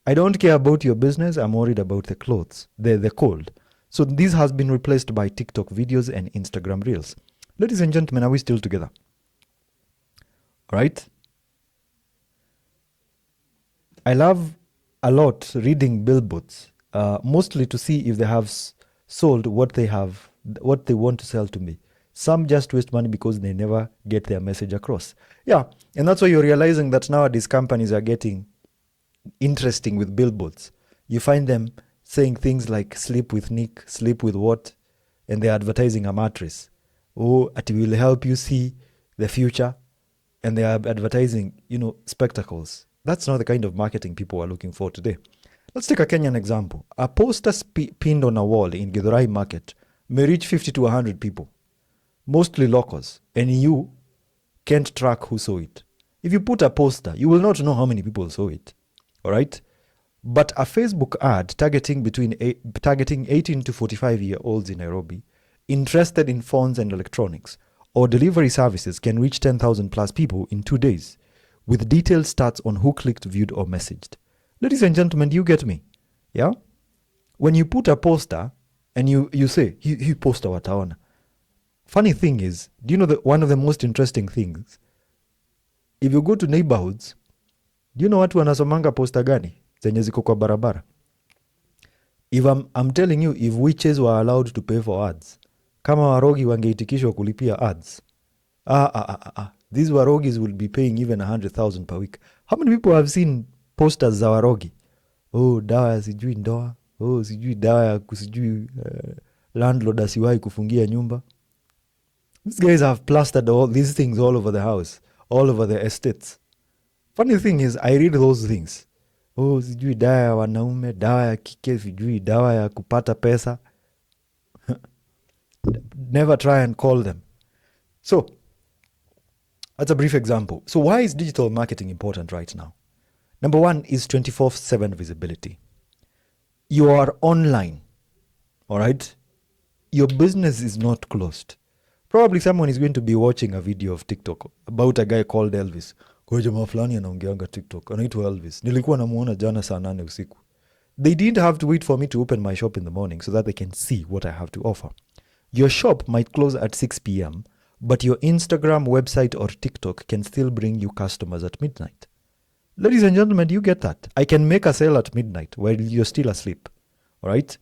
I don't care about your business. I'm worried about the clothes, the cold. So this has been replaced by TikTok videos and Instagram Reels. Ladies and gentlemen, are we still together? All right? I love a lot reading billboards, mostly to see if they have sold what they want to sell to me. Some just waste money because they never get their message across. Yeah, and that's why you're realizing that nowadays companies are getting interesting with billboards. You find them saying things like sleep with Nick, sleep with what, and they're advertising a mattress. Oh, it will help you see the future, and they are advertising, spectacles. That's not the kind of marketing people are looking for today. Let's take a Kenyan example. A poster pinned on a wall in Gitau market may reach 50 to 100 people, mostly locals, and you can't track who saw it. If you put a poster, you will not know how many people saw it. All right? But a Facebook ad targeting 18 to 45-year-olds in Nairobi interested in phones and electronics or delivery services can reach 10,000 plus people in 2 days with detailed stats on who clicked, viewed, or messaged. Ladies and gentlemen, do you get me? Yeah? When you put a poster and you say, he poster wataona. Funny thing is, do you know that one of the most interesting things? If you go to neighborhoods, do you know watu wanasomanga poster gani? Zenye ziko kwa barabara. If I'm telling you, if witches were allowed to pay for ads, kama warogi wangeitikishwa kulipia ads, these warogis will be paying even 100,000 per week. How many people have seen posters za warogi? Oh, dawa ya sijui ndoa. Oh, sijui dawa ya kusijui landlord asiwahi kufungia nyumba. These guys have plastered all these things all over the house, all over the estates. Funny thing is, I read those things. Oh, sijui dawa ya wanaume, dawa ya kike, sijui dawa ya kupata pesa. Never try and call them. So, that's a brief example. So why is digital marketing important right now? Number one is 24/7 visibility. You are online, all right? Your business is not closed. Probably someone is going to be watching a video of TikTok about a guy called Elvis. Kwa jamaa fulani anaongeanga TikTok, anaitwa Elvis. Nilikuwa namuona jana saa 8 usiku. They didn't have to wait for me to open my shop in the morning so that they can see what I have to offer. Your shop might close at 6 p.m., but your Instagram, website, or TikTok can still bring you customers at midnight. Ladies and gentlemen, do you get that? I can make a sale at midnight while you're still asleep. All right?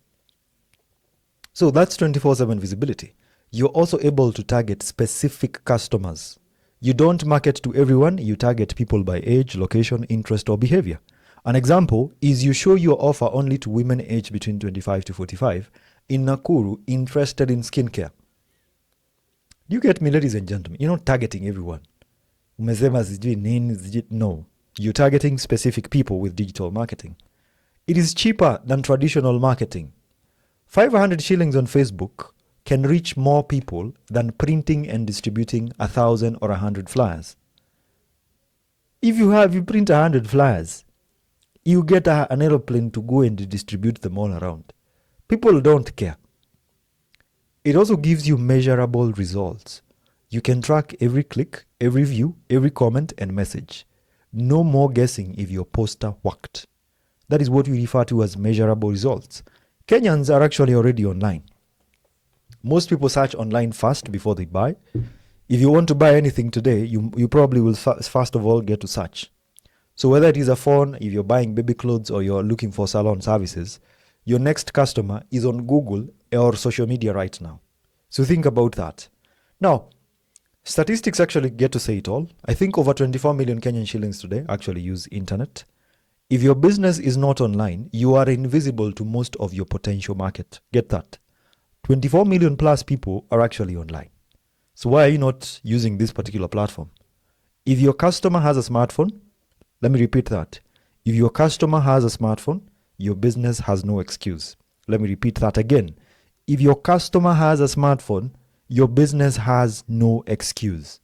So that's 24/7 visibility. You're also able to target specific customers. You don't market to everyone, you target people by age, location, interest, or behavior. An example is you show your offer only to women aged between 25 to 45 in Nakuru interested in skincare. Do you get me, ladies and gentlemen? You're not targeting everyone. Umesema sijui nini, no. You're targeting specific people with digital marketing. It is cheaper than traditional marketing. 500 shillings on Facebook can reach more people than printing and distributing 1,000 or 100 flyers. If you print 100 flyers, you get an aeroplane to go and distribute them all around. People don't care. It also gives you measurable results. You can track every click, every view, every comment and message. No more guessing if your poster worked. That is what we refer to as measurable results. Kenyans are actually already online. Most people search online first before they buy. If you want to buy anything today, you probably will first of all get to search. So whether it is a phone, if you're buying baby clothes or you're looking for salon services, your next customer is on Google or social media right now. So think about that. Now, statistics actually get to say it all. I think over 24 million Kenyan shillings today actually use internet. If your business is not online, you are invisible to most of your potential market. Get that. 24 million plus people are actually online. So why are you not using this particular platform? If your customer has a smartphone, let me repeat that. If your customer has a smartphone, your business has no excuse. Let me repeat that again. If your customer has a smartphone, your business has no excuse.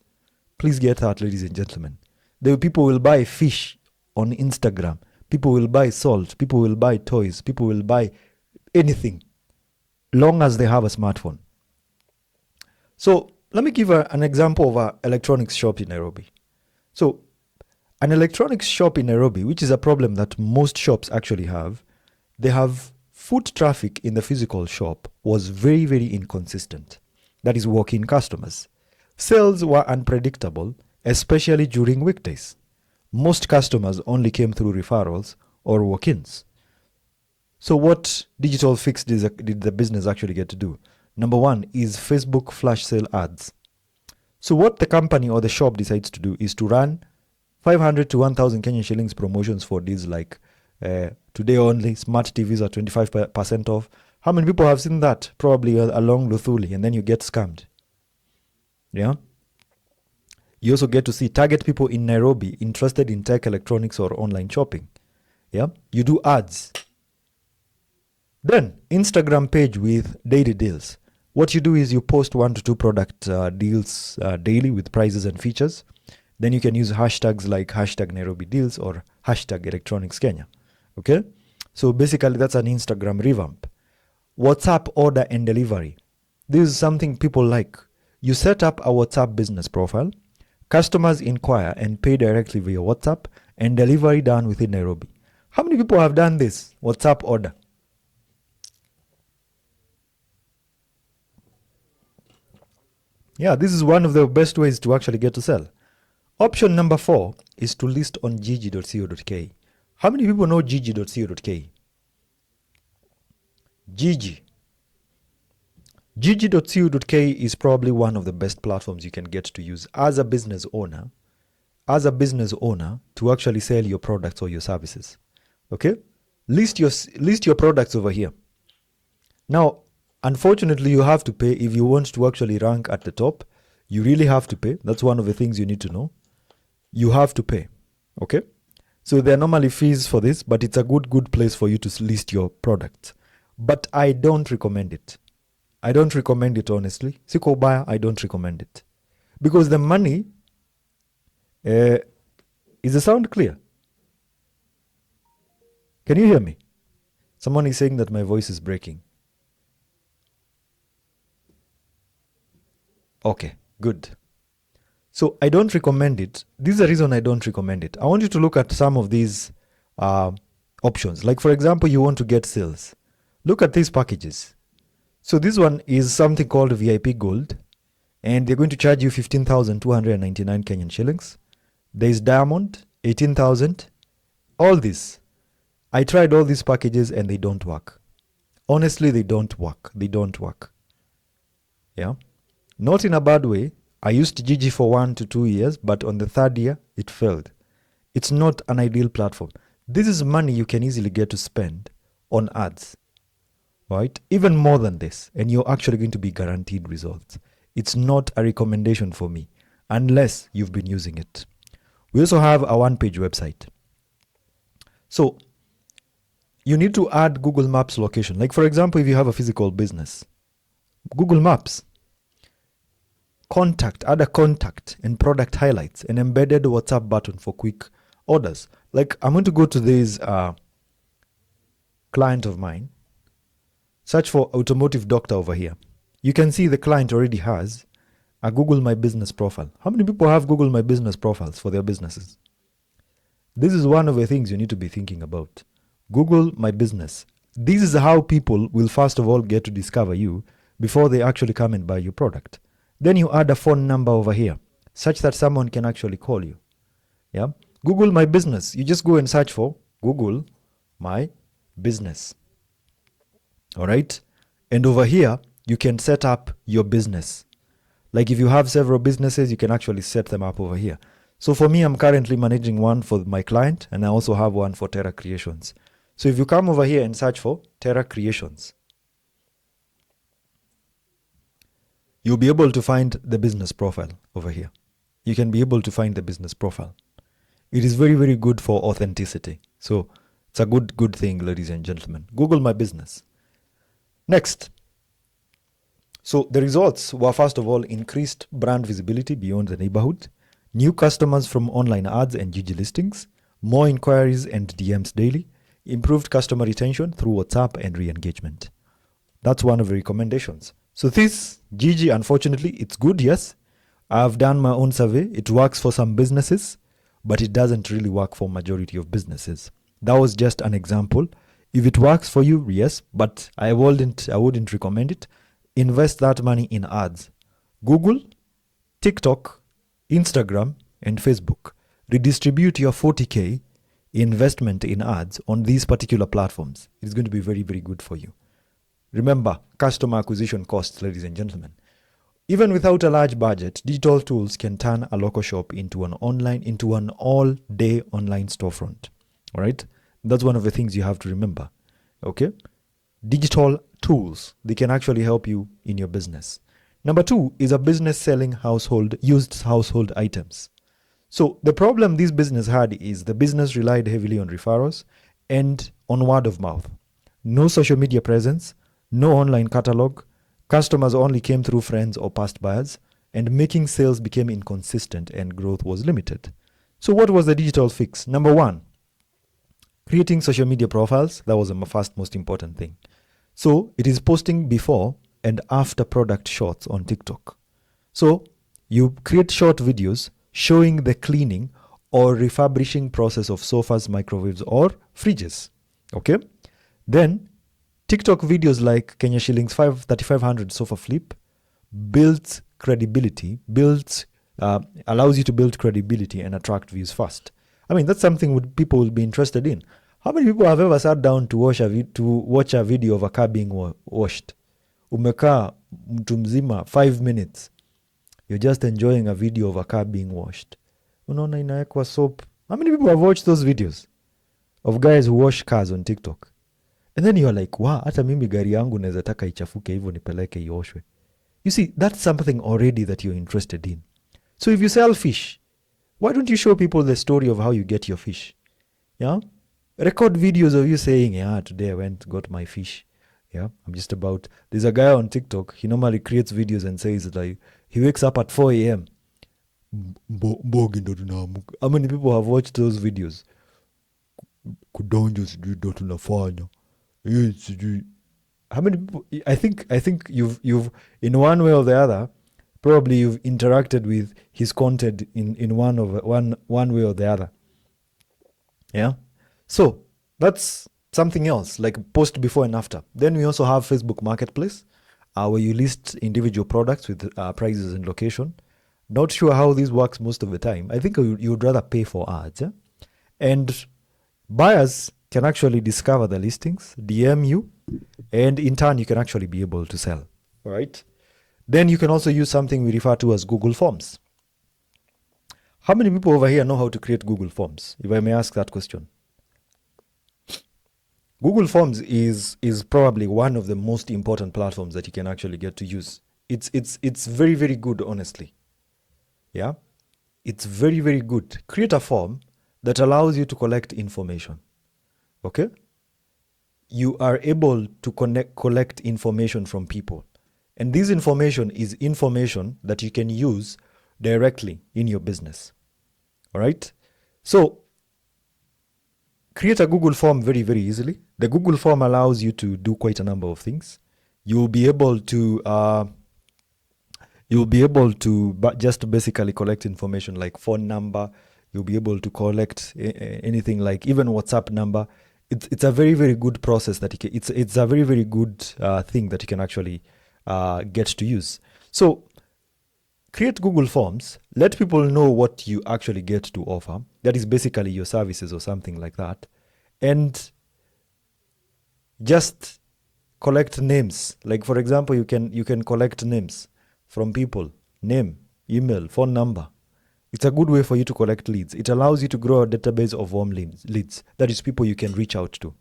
Please get that, ladies and gentlemen. The people will buy fish on Instagram. People will buy salt. People will buy toys. People will buy anything, long as they have a smartphone. So let me give an example of an electronics shop in Nairobi. So an electronics shop in Nairobi, which is a problem that most shops actually have, they have foot traffic in the physical shop was very, very inconsistent. That is walk-in customers. Sales were unpredictable, especially during weekdays. Most customers only came through referrals or walk-ins. So what digital fix did the business actually get to do? Number one is Facebook flash sale ads. So what the company or the shop decides to do is to run 500 to 1,000 Kenyan shillings promotions for deals like today only, smart TVs are 25% off. How many people have seen that? Probably along Luthuli, and then you get scammed. Yeah. You also get to see target people in Nairobi interested in tech, electronics, or online shopping. Yeah. You do ads. Then Instagram page with daily deals. What you do is you post 1 to 2 product deals daily with prices and features. Then you can use hashtags like hashtag Nairobi deals or hashtag electronics Kenya. Okay. So basically that's an Instagram revamp. WhatsApp order and delivery. This is something people like. You set up a WhatsApp business profile. Customers inquire and pay directly via WhatsApp and delivery done within Nairobi. How many people have done this? WhatsApp order. Yeah, this is one of the best ways to actually get to sell. Option number 4 is to list on gigi.co.ke. How many people know gigi.co.ke? Gigi. Gigi.co.ke is probably one of the best platforms you can get to use as a business owner, to actually sell your products or your services. Okay? List your products over here. Now, unfortunately, you have to pay if you want to actually rank at the top. You really have to pay. That's one of the things you need to know. You have to pay. Okay? So there are normally fees for this, but it's a good place for you to list your product. But I don't recommend it. I don't recommend it, honestly. Siko buyer, I don't recommend it. Because the money, is the sound clear? Can you hear me? Someone is saying that my voice is breaking. Okay, good. So I don't recommend it. This is the reason I don't recommend it. I want you to look at some of these options. Like, for example, you want to get sales. Look at these packages. So this one is something called VIP Gold, and they're going to charge you 15,299 Kenyan shillings. There is Diamond, 18,000. All this. I tried all these packages and they don't work. Honestly, they don't work. They don't work. Yeah. Not in a bad way. I used Gigi for 1 to 2 years, but on the third year, it failed. It's not an ideal platform. This is money you can easily get to spend on ads, right? Even more than this, and you're actually going to be guaranteed results. It's not a recommendation for me, unless you've been using it. We also have a one-page website. So, you need to add Google Maps location. Like, for example, if you have a physical business, Google Maps, add a contact and product highlights, an embedded WhatsApp button for quick orders. Like, I'm going to go to this client of mine, search for automotive doctor over here. You can see the client already has a Google My Business profile. How many people have Google My Business profiles for their businesses? This is one of the things you need to be thinking about. Google My Business. This is how people will first of all get to discover you before they actually come and buy your product. Then you add a phone number over here, such that someone can actually call you. Yeah. Google My Business. You just go and search for Google My Business. All right. And over here, you can set up your business. Like if you have several businesses, you can actually set them up over here. So for me, I'm currently managing one for my client, and I also have one for Terra Creations. So if you come over here and search for Terra Creations, you'll be able to find the business profile over here. You can be able to find the business profile. It is very, very good for authenticity. So it's a good thing, ladies and gentlemen. Google My Business. Next. So the results were, first of all, increased brand visibility beyond the neighborhood, new customers from online ads and Gigi listings, more inquiries and DMs daily, improved customer retention through WhatsApp and re-engagement. That's one of the recommendations. So this Gigi, unfortunately, it's good, yes. I've done my own survey. It works for some businesses, but it doesn't really work for majority of businesses. That was just an example. If it works for you, yes, but I wouldn't recommend it. Invest that money in ads. Google, TikTok, Instagram, and Facebook. Redistribute your 40K investment in ads on these particular platforms. It's going to be very, very good for you. Remember, customer acquisition costs, ladies and gentlemen. Even without a large budget, digital tools can turn a local shop into an all-day online storefront. All right? That's one of the things you have to remember. Okay? Digital tools, they can actually help you in your business. Number 2 is a business selling used household items. So the problem this business had is the business relied heavily on referrals and on word of mouth. No social media presence, no online catalog, customers only came through friends or past buyers, and making sales became inconsistent and growth was limited. So what was the digital fix? Number 1, creating social media profiles. That was the first most important thing. So it is posting before and after product shots on TikTok. So you create short videos showing the cleaning or refurbishing process of sofas, microwaves, or fridges. Okay? Then TikTok videos like Kenya shillings 3,500 sofa flip builds credibility, allows you to build credibility and attract views fast. I mean, that's something people will be interested in. How many people have ever sat down to watch a video of a car being washed? Umekaa mtu mzima 5 minutes. You're just enjoying a video of a car being washed. Unaona inawekwa soap. How many people have watched those videos of guys who wash cars on TikTok? And then you're like, wow, hata mimi gari yangu naweza taka ichafuke hivyo nipeleke ioshwe. You see, that's something already that you're interested in. So if you sell fish, why don't you show people the story of how you get your fish? Yeah? Record videos of you saying, yeah, today I went, got my fish. Yeah, I'm just about. There's a guy on TikTok, he normally creates videos and says, like, he wakes up at 4 a.m. How many people have watched those videos? Kudonjo sijui ndo tunafanya. Sijui. How many people? I think you've in one way or the other, probably you've interacted with his content in one way or the other. Yeah. So that's something else, like post before and after. Then we also have Facebook Marketplace, where you list individual products with prices and location. Not sure how this works most of the time. I think you would rather pay for ads. Yeah? And buyers can actually discover the listings, DM you, and in turn, you can actually be able to sell. All right. Then you can also use something we refer to as Google Forms. How many people over here know how to create Google Forms? If I may ask that question. Google Forms is probably one of the most important platforms that you can actually get to use. It's very, very good, honestly. Yeah? It's very, very good. Create a form that allows you to collect information. Okay? You are able to collect information from people. And this information is information that you can use directly in your business. All right? So, create a Google form very, very easily. The Google form allows you to do quite a number of things. You'll be able to just basically collect information like phone number. You'll be able to collect anything like even WhatsApp number. It's a very, very good process that it's a very, very good thing that you can actually get to use. So create Google Forms. Let people know what you actually get to offer. That is basically your services or something like that. And just collect names. Like, for example, you can collect names from people. Name, email, phone number. It's a good way for you to collect leads. It allows you to grow a database of warm leads. That is people you can reach out to.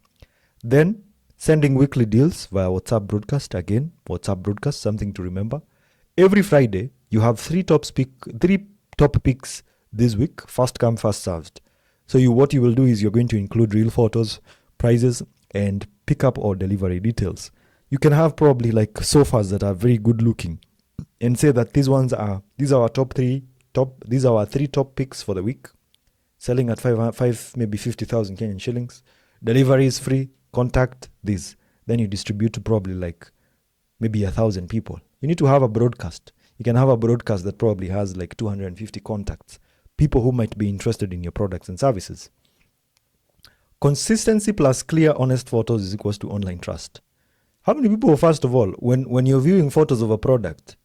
Then, sending weekly deals via WhatsApp broadcast. Again, WhatsApp broadcast, something to remember. Every Friday, you have three top picks this week. First come, first served. So what you will do is you're going to include real photos, prices, and pickup or delivery details. You can have probably like sofas that are very good looking and say that these are our three top picks for the week, selling at maybe 50,000 Kenyan shillings. Delivery is free. Contact this. Then you distribute to probably like maybe 1,000 people. You need to have a broadcast. You can have a broadcast that probably has like 250 contacts, people who might be interested in your products and services. Consistency plus clear, honest photos is equals to online trust. How many people, first of all, when you're viewing photos of a product,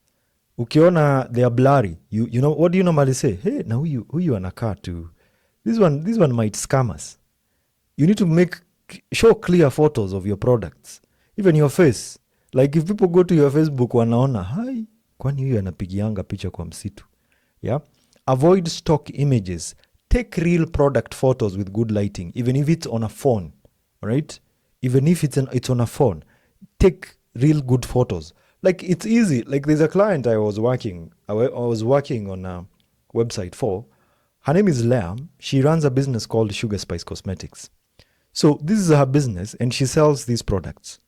ukiona they are blurry, you know, what do you normally say? Hey, now who you anakaa to? This one might scam us. You need to show clear photos of your products. Even your face. Like if people go to your Facebook, wanaona, hai, kwani huyu anapigianga picha kwa msitu. Yeah? Avoid stock images. Take real product photos with good lighting, even if it's on a phone. All right? Even if it's on a phone. Take real good photos. Like it's easy. Like there's a client I was working on a website for. Her name is Liam. She runs a business called Sugar Spice Cosmetics. So this is her business and she sells these products.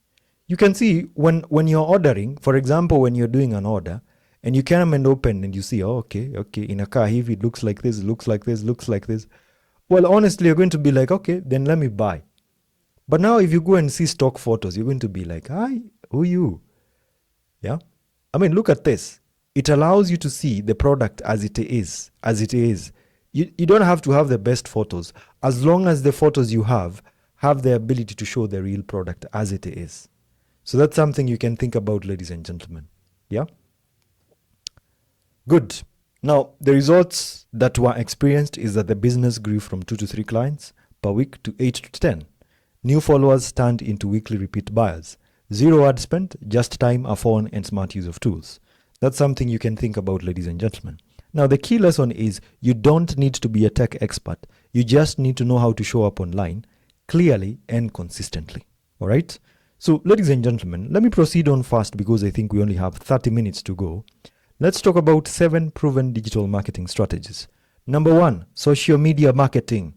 You can see when you're ordering, for example, when you're doing an order and you come and open and you see, oh, okay, in a car, if it looks like this, looks like this, looks like this. Well, honestly, you're going to be like, okay, then let me buy. But now if you go and see stock photos, you're going to be like, hi, who you? Yeah. I mean, look at this. It allows you to see the product as it is. You don't have to have the best photos. As long as the photos you have the ability to show the real product as it is. So that's something you can think about, ladies and gentlemen. Yeah? Good. Now, the results that were experienced is that the business grew from 2 to 3 clients per week to 8 to 10. New followers turned into weekly repeat buyers. 0 ad spent, just time, a phone, and smart use of tools. That's something you can think about, ladies and gentlemen. Now, the key lesson is you don't need to be a tech expert. You just need to know how to show up online clearly and consistently. All right? So, ladies and gentlemen, let me proceed on fast because I think we only have 30 minutes to go. Let's talk about 7 proven digital marketing strategies. Number 1, social media marketing.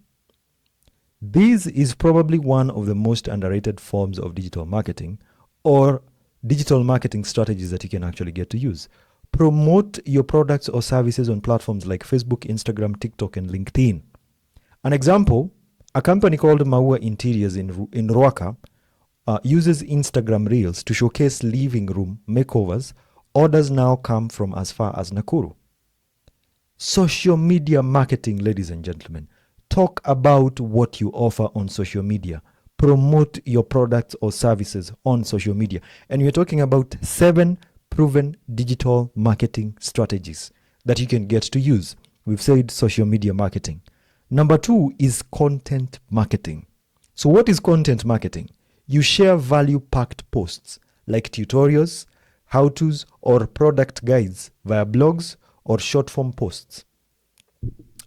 This is probably one of the most underrated forms of digital marketing or digital marketing strategies that you can actually get to use. Promote your products or services on platforms like Facebook, Instagram, TikTok, and LinkedIn. An example, a company called Maua Interiors in Ruaka uses Instagram Reels to showcase living room makeovers. Orders now come from as far as Nakuru. Social media marketing, ladies and gentlemen. Talk about what you offer on social media. Promote your products or services on social media. And we're talking about 7 proven digital marketing strategies that you can get to use. We've said social media marketing. Number 2 is content marketing. So what is content marketing? You share value-packed posts like tutorials, how-tos, or product guides via blogs or short-form posts.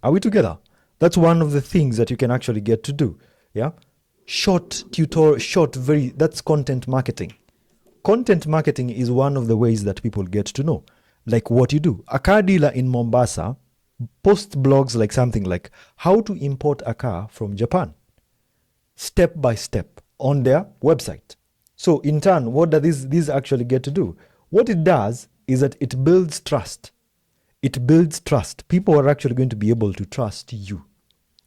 Are we together? That's one of the things that you can actually get to do. Yeah? That's content marketing. Content marketing is one of the ways that people get to know, like what you do. A car dealer in Mombasa posts blogs like something like how to import a car from Japan, step by step on their website. So in turn, what does this actually get to do? What it does is that it builds trust. It builds trust. People are actually going to be able to trust you.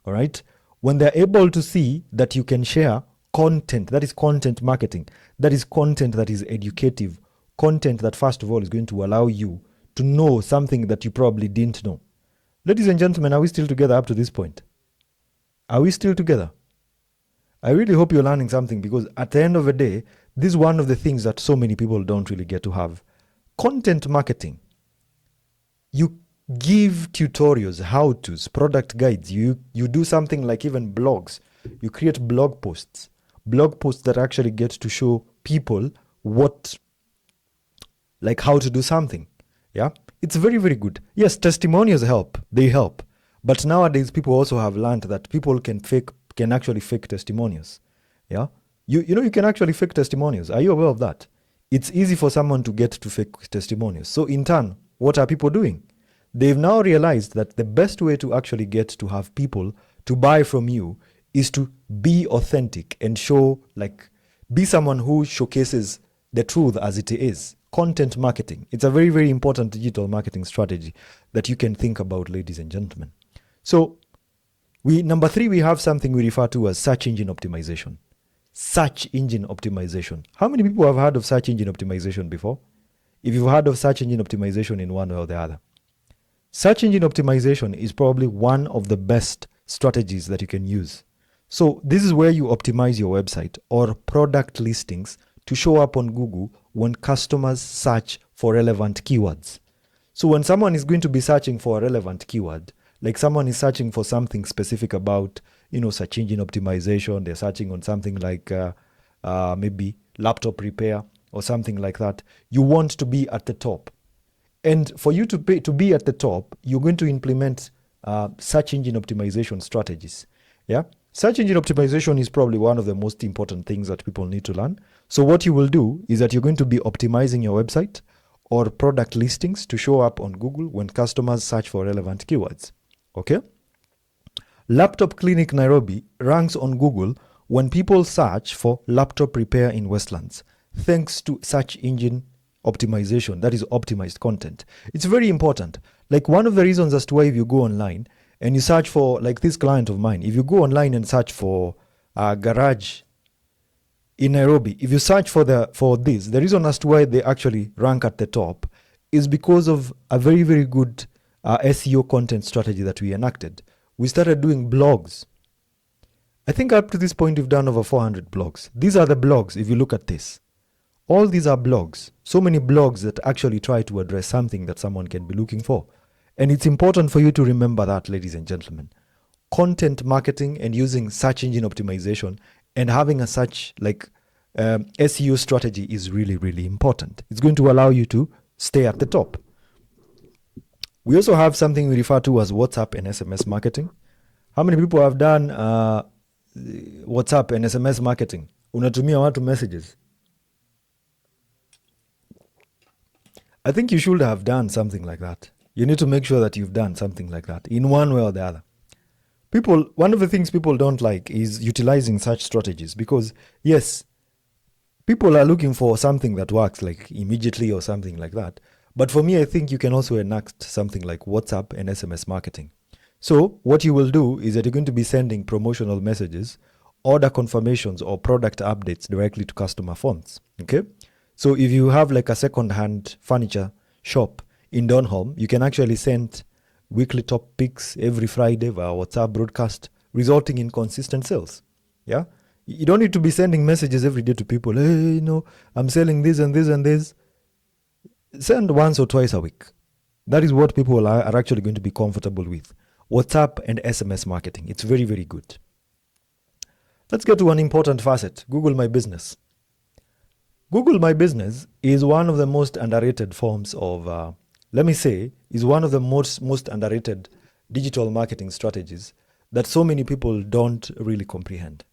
All right? When they're able to see that you can share content, that is content marketing. That is content that is educative. Content that, first of all, is going to allow you to know something that you probably didn't know. Ladies and gentlemen, are we still together up to this point? Are we still together? I really hope you're learning something, because at the end of the day, this is one of the things that so many people don't really get to have. Content marketing. You give tutorials, how-tos, product guides. You do something like even blogs. You create blog posts that actually get to show people how to do something. Yeah, it's very, very good. Yes, testimonials help. They help. But nowadays, people also have learned that people can actually fake testimonials. Yeah, you can actually fake testimonials. Are you aware of that? It's easy for someone to get to fake testimonials. So in turn, what are people doing? They've now realized that the best way to actually get to have people to buy from you is to be authentic and be someone who showcases the truth as it is. Content marketing. It's a very, very important digital marketing strategy that you can think about, ladies and gentlemen. So number 3, we have something we refer to as search engine optimization. Search engine optimization. How many people have heard of search engine optimization before? If you've heard of search engine optimization in one way or the other. Search engine optimization is probably one of the best strategies that you can use. So this is where you optimize your website or product listings to show up on Google when customers search for relevant keywords. So when someone is going to be searching for a relevant keyword, like someone is searching for something specific about, search engine optimization, they're searching on something like maybe laptop repair or something like that, you want to be at the top. And for you to be at the top, you're going to implement search engine optimization strategies. Yeah, search engine optimization is probably one of the most important things that people need to learn. So what you will do is that you're going to be optimizing your website or product listings to show up on Google when customers search for relevant keywords. Okay? Laptop Clinic Nairobi ranks on Google when people search for laptop repair in Westlands, thanks to search engine optimization, that is optimized content. It's very important. Like one of the reasons as to why if you go online and you search for, like this client of mine, if you go online and search for a garage in Nairobi, if you search for this, the reason as to why they actually rank at the top is because of a very, very good SEO content strategy that we enacted. We started doing blogs. I think up to this point, we've done over 400 blogs. These are the blogs, if you look at this. All these are blogs. So many blogs that actually try to address something that someone can be looking for. And it's important for you to remember that, ladies and gentlemen. Content marketing and using search engine optimization and having a SEO strategy is really, really important. It's going to allow you to stay at the top. We also have something we refer to as WhatsApp and SMS marketing. How many people have done WhatsApp and SMS marketing? Unatumia watu messages. I think you should have done something like that. You need to make sure that you've done something like that in one way or the other. One of the things people don't like is utilizing such strategies because, yes, people are looking for something that works like immediately or something like that. But for me, I think you can also enact something like WhatsApp and SMS marketing. So what you will do is that you're going to be sending promotional messages, order confirmations, or product updates directly to customer phones. Okay. So if you have like a second-hand furniture shop in Donholm, you can actually send weekly top picks every Friday via WhatsApp broadcast, resulting in consistent sales. Yeah. You don't need to be sending messages every day to people. Hey, I'm selling this and this and this. Send once or twice a week. That is what people are actually going to be comfortable with. WhatsApp and SMS marketing. It's very, very good. Let's get to an important facet. Google My Business. Google My Business is one of the most underrated forms of, is one of the most underrated digital marketing strategies that so many people don't really comprehend.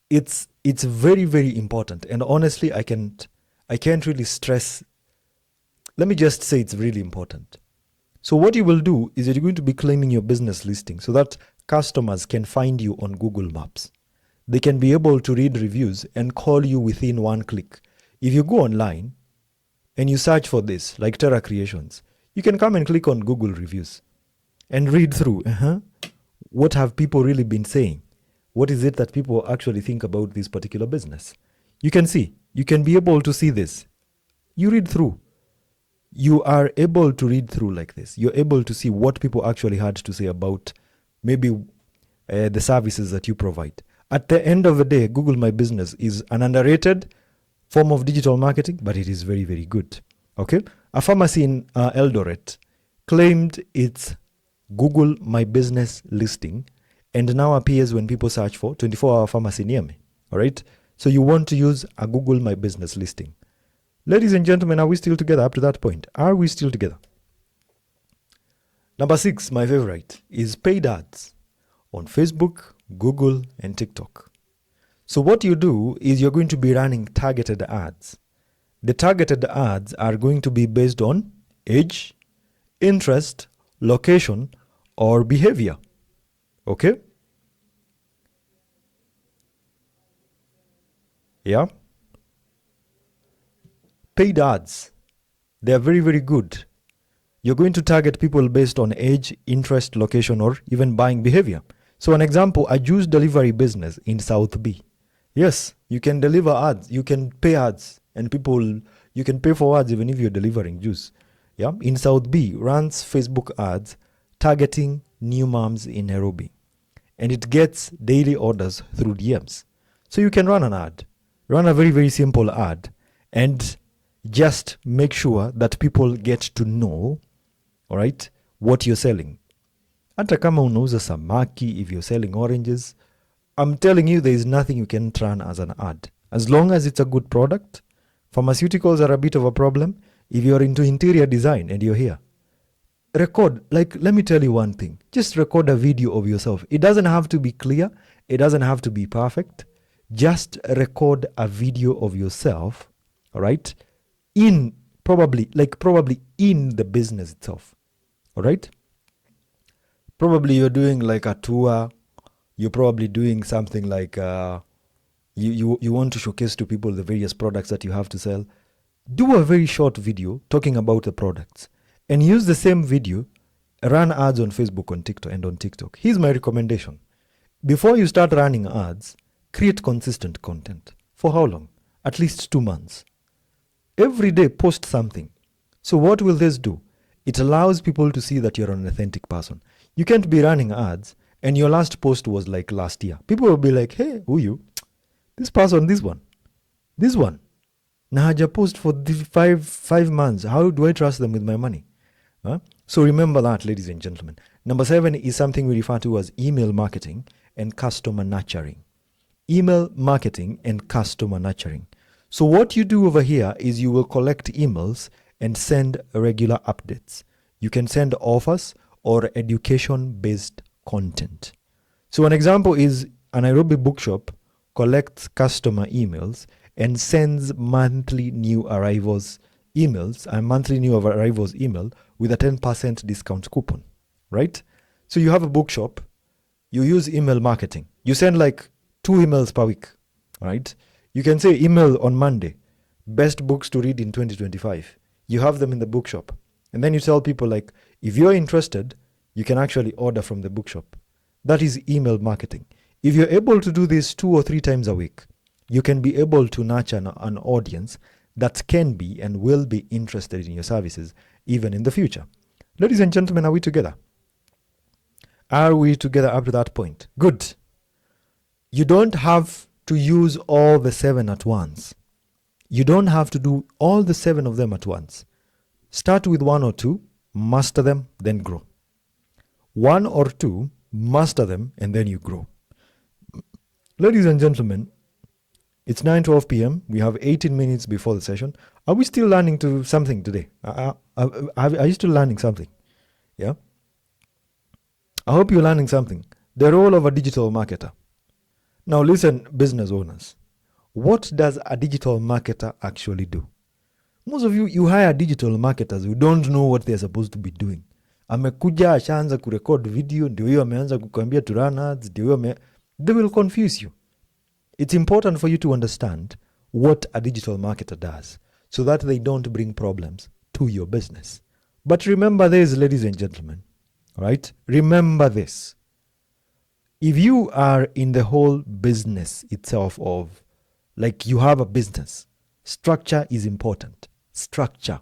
It's very, very important. And honestly, I can't really stress. Let me just say it's really important. So what you will do is that you're going to be claiming your business listing so that customers can find you on Google Maps. They can be able to read reviews and call you within one click. If you go online and you search for this, like Terra Creations, you can come and click on Google reviews and read through. What have people really been saying? What is it that people actually think about this particular business? You can be able to see this. You read through. You are able to read through like this. You're able to see what people actually had to say about maybe the services that you provide. At the end of the day, Google My Business is an underrated form of digital marketing, but it is very, very good. Okay? A pharmacy in Eldoret claimed its Google My Business listing and now appears when people search for 24-hour pharmacy near me. All right? So you want to use a Google My Business listing. Ladies and gentlemen, are we still together up to that point? Are we still together? Number 6, my favorite, is paid ads on Facebook, Google, and TikTok. So what you do is you're going to be running targeted ads. The targeted ads are going to be based on age, interest, location, or behavior. Okay? Yeah? Paid ads, they are very, very good. You're going to target people based on age, interest, location, or even buying behavior. So an example, a juice delivery business in South B. Yes, you can deliver ads. You can pay ads. And you can pay for ads even if you're delivering juice. Yeah, in South B, runs Facebook ads targeting new moms in Nairobi. And it gets daily orders through DMs. So you can run an ad. Run a very, very simple ad. And just make sure that people get to know, all right, what you're selling. Hata kama unauza samaki, if you're selling oranges, I'm telling you there is nothing you can run as an ad. As long as it's a good product. Pharmaceuticals are a bit of a problem. If you're into interior design and you're here, record, let me tell you one thing. Just record a video of yourself. It doesn't have to be clear. It doesn't have to be perfect. Just record a video of yourself, all right? Probably in the business itself. All right? Probably you're doing like a tour. You're probably doing something like you want to showcase to people the various products that you have to sell. Do a very short video talking about the products and use the same video, run ads on Facebook and on TikTok. Here's my recommendation. Before you start running ads, create consistent content. For how long? At least 2 months. Every day, post something. So what will this do? It allows people to see that you're an authentic person. You can't be running ads and your last post was like last year. People will be like, hey, who you? This person, this one. Na haja post for 5 months. How do I trust them with my money? Huh? So remember that, ladies and gentlemen. Number 7 is something we refer to as email marketing and customer nurturing. Email marketing and customer nurturing. So what you do over here is you will collect emails and send regular updates. You can send offers or education-based content. So an example is a Nairobi bookshop collects customer emails and sends monthly new arrivals emails, a monthly new arrivals email with a 10% discount coupon, right? So you have a bookshop, you use email marketing. You send like 2 emails per week, right? You can say email on Monday, best books to read in 2025. You have them in the bookshop. And then you tell people like, if you're interested, you can actually order from the bookshop. That is email marketing. If you're able to do this 2 or 3 times a week, you can be able to nurture an audience that can be and will be interested in your services even in the future. Ladies and gentlemen, are we together? Are we together up to that point? Good. You don't have to use all the 7 at once. You don't have to do all the 7 of them at once. Start with 1 or 2, master them, then grow. 1 or 2, master them, and then you grow. Ladies and gentlemen, it's 9:12 p.m. We have 18 minutes before the session. Are we still learning something today? Are you still learning something? Yeah? I hope you're learning something. The role of a digital marketer. Now listen, business owners. What does a digital marketer actually do? Most of you hire digital marketers who don't know what they're supposed to be doing. Amekuja ashaanza kurecord video, ndio hiyo ameanza kukwambia to run ads, ndio hiyo they will confuse you. It's important for you to understand what a digital marketer does so that they don't bring problems to your business. But remember this, ladies and gentlemen, right? Remember this. If you are in the whole business itself of, like you have a business, structure is important. Structure.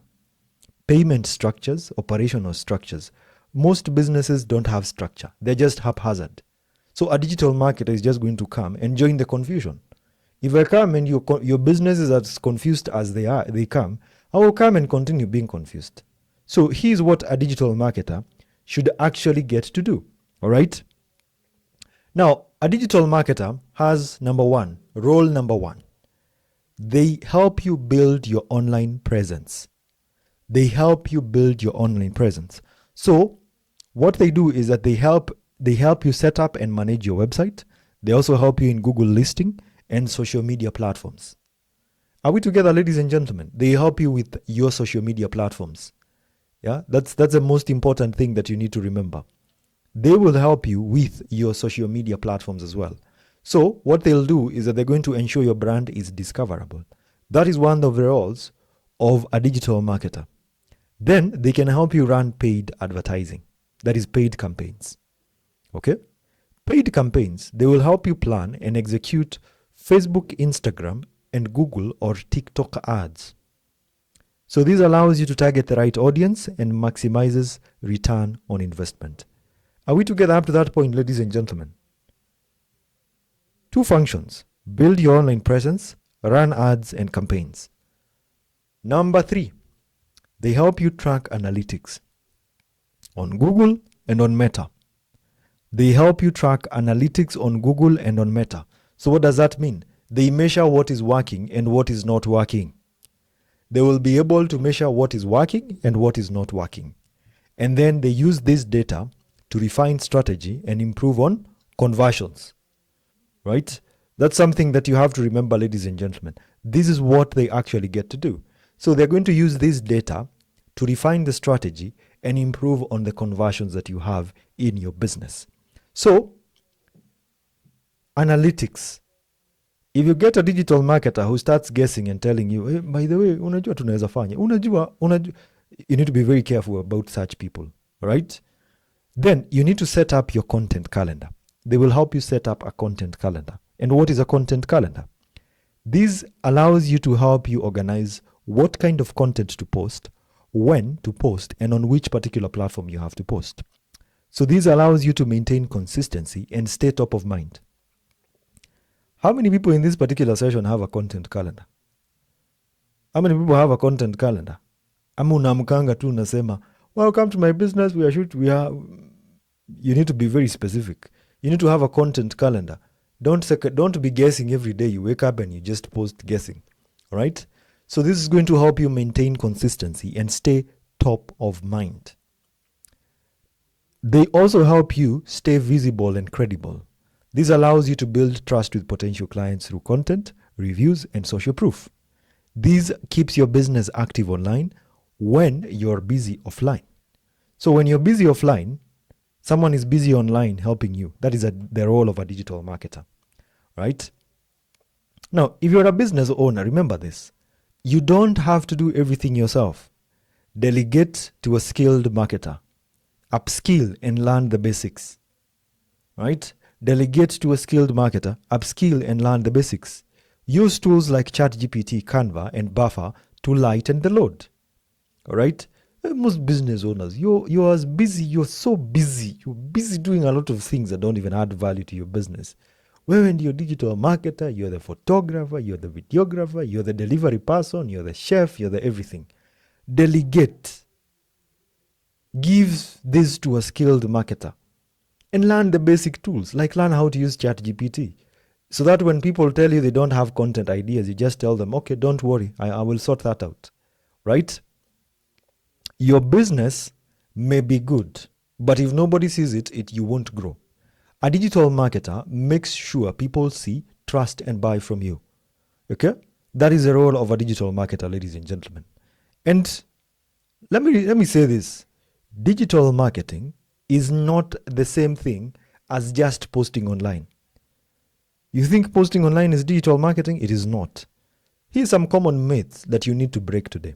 Payment structures, operational structures. Most businesses don't have structure. They're just haphazard. So a digital marketer is just going to come and join the confusion. If I come and your business is as confused as they come, I will come and continue being confused. So here's what a digital marketer should actually get to do. All right? Now, a digital marketer has role number one. They help you build your online presence. They help you build your online presence. So what they do is that they help you set up and manage your website. They also help you in Google listing and social media platforms. Are we together, ladies and gentlemen? They help you with your social media platforms. Yeah, that's the most important thing that you need to remember. They will help you with your social media platforms as well. So what they'll do is that they're going to ensure your brand is discoverable. That is one of the roles of a digital marketer. Then they can help you run paid advertising. That is paid campaigns. Okay? Paid campaigns, they will help you plan and execute Facebook, Instagram, and Google or TikTok ads. So this allows you to target the right audience and maximizes return on investment. Are we together up to that point, ladies and gentlemen? 2 functions: build your online presence, run ads and campaigns. Number 3, they help you track analytics on Google and on Meta. They help you track analytics on Google and on Meta. So what does that mean? They measure what is working and what is not working. They will be able to measure what is working and what is not working. And then they use this data to refine strategy and improve on conversions. Right? That's something that you have to remember, ladies and gentlemen. This is what they actually get to do. So they're going to use this data to refine the strategy and improve on the conversions that you have in your business. So, analytics. If you get a digital marketer who starts guessing and telling you, hey, by the way, unajua tunaweza fanya, unajua, you need to be very careful about such people, right? Then you need to set up your content calendar. They will help you set up a content calendar. And what is a content calendar? This allows you to help you organize what kind of content to post, when to post, and on which particular platform you have to post. So this allows you to maintain consistency and stay top of mind. How many people in this particular session have a content calendar? How many people have a content calendar? Ama unamkanga tu unasema, welcome to my business, you need to be very specific. You need to have a content calendar. Don't be guessing every day. You wake up and you just post guessing. All right? So this is going to help you maintain consistency and stay top of mind. They also help you stay visible and credible. This allows you to build trust with potential clients through content, reviews, and social proof. This keeps your business active online when you're busy offline. So when you're busy offline, someone is busy online helping you. That is the role of a digital marketer, right? Now, if you're a business owner, remember this. You don't have to do everything yourself. Delegate to a skilled marketer. Upskill and learn the basics, right? Delegate to a skilled marketer. Upskill and learn the basics. Use tools like ChatGPT, Canva, and Buffer to lighten the load, all right? Most business owners, you're as busy, you're so busy, you're busy doing a lot of things that don't even add value to your business. When you're a digital marketer, you're the photographer, you're the videographer, you're the delivery person, you're the chef, you're the everything. Delegate. Give this to a skilled marketer and learn the basic tools, like learn how to use ChatGPT. So that when people tell you they don't have content ideas, you just tell them, okay, don't worry, I will sort that out, right? Your business may be good, but if nobody sees it, you won't grow. A digital marketer makes sure people see, trust, and buy from you. Okay? That is the role of a digital marketer, ladies and gentlemen. And let me say this. Digital marketing is not the same thing as just posting online. You think posting online is digital marketing? It is not. Here's some common myths that you need to break today.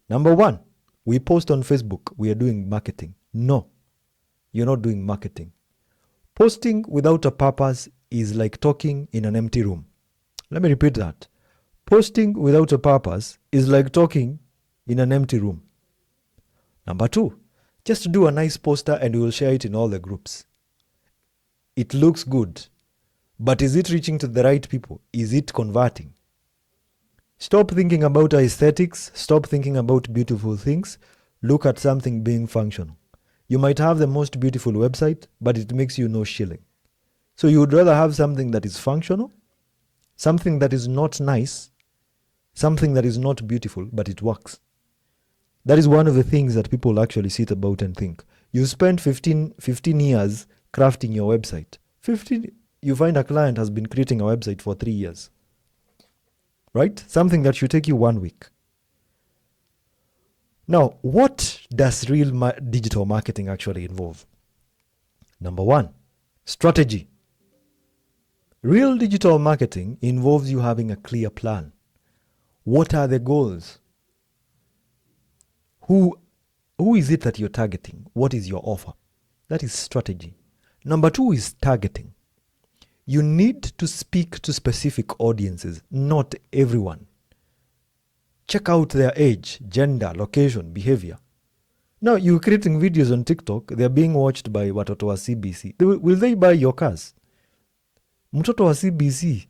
Number one, we post on Facebook, we are doing marketing. No, you're not doing marketing. Posting without a purpose is like talking in an empty room. Let me repeat that. Posting without a purpose is like talking in an empty room. Number two, just do a nice poster and we will share it in all the groups. It looks good, but is it reaching to the right people? Is it converting? Stop thinking about aesthetics. Stop thinking about beautiful things. Look at something being functional. You might have the most beautiful website, but it makes you no shilling. So you would rather have something that is functional, something that is not nice, something that is not beautiful, but it works. That is one of the things that people actually sit about and think. You spend 15 years crafting your website. You find a client has been creating a website for 3 years. Right? Something that should take you 1 week. Now, what does real digital marketing actually involve? Number one, strategy. Real digital marketing involves you having a clear plan. What are the goals? Who is it that you're targeting? What is your offer? That is strategy. Number two is targeting. You need to speak to specific audiences, not everyone. Check out their age, gender, location, behavior. Now, you're creating videos on TikTok, they're being watched by watoto wa CBC. Will they buy your cars? Mtoto wa CBC,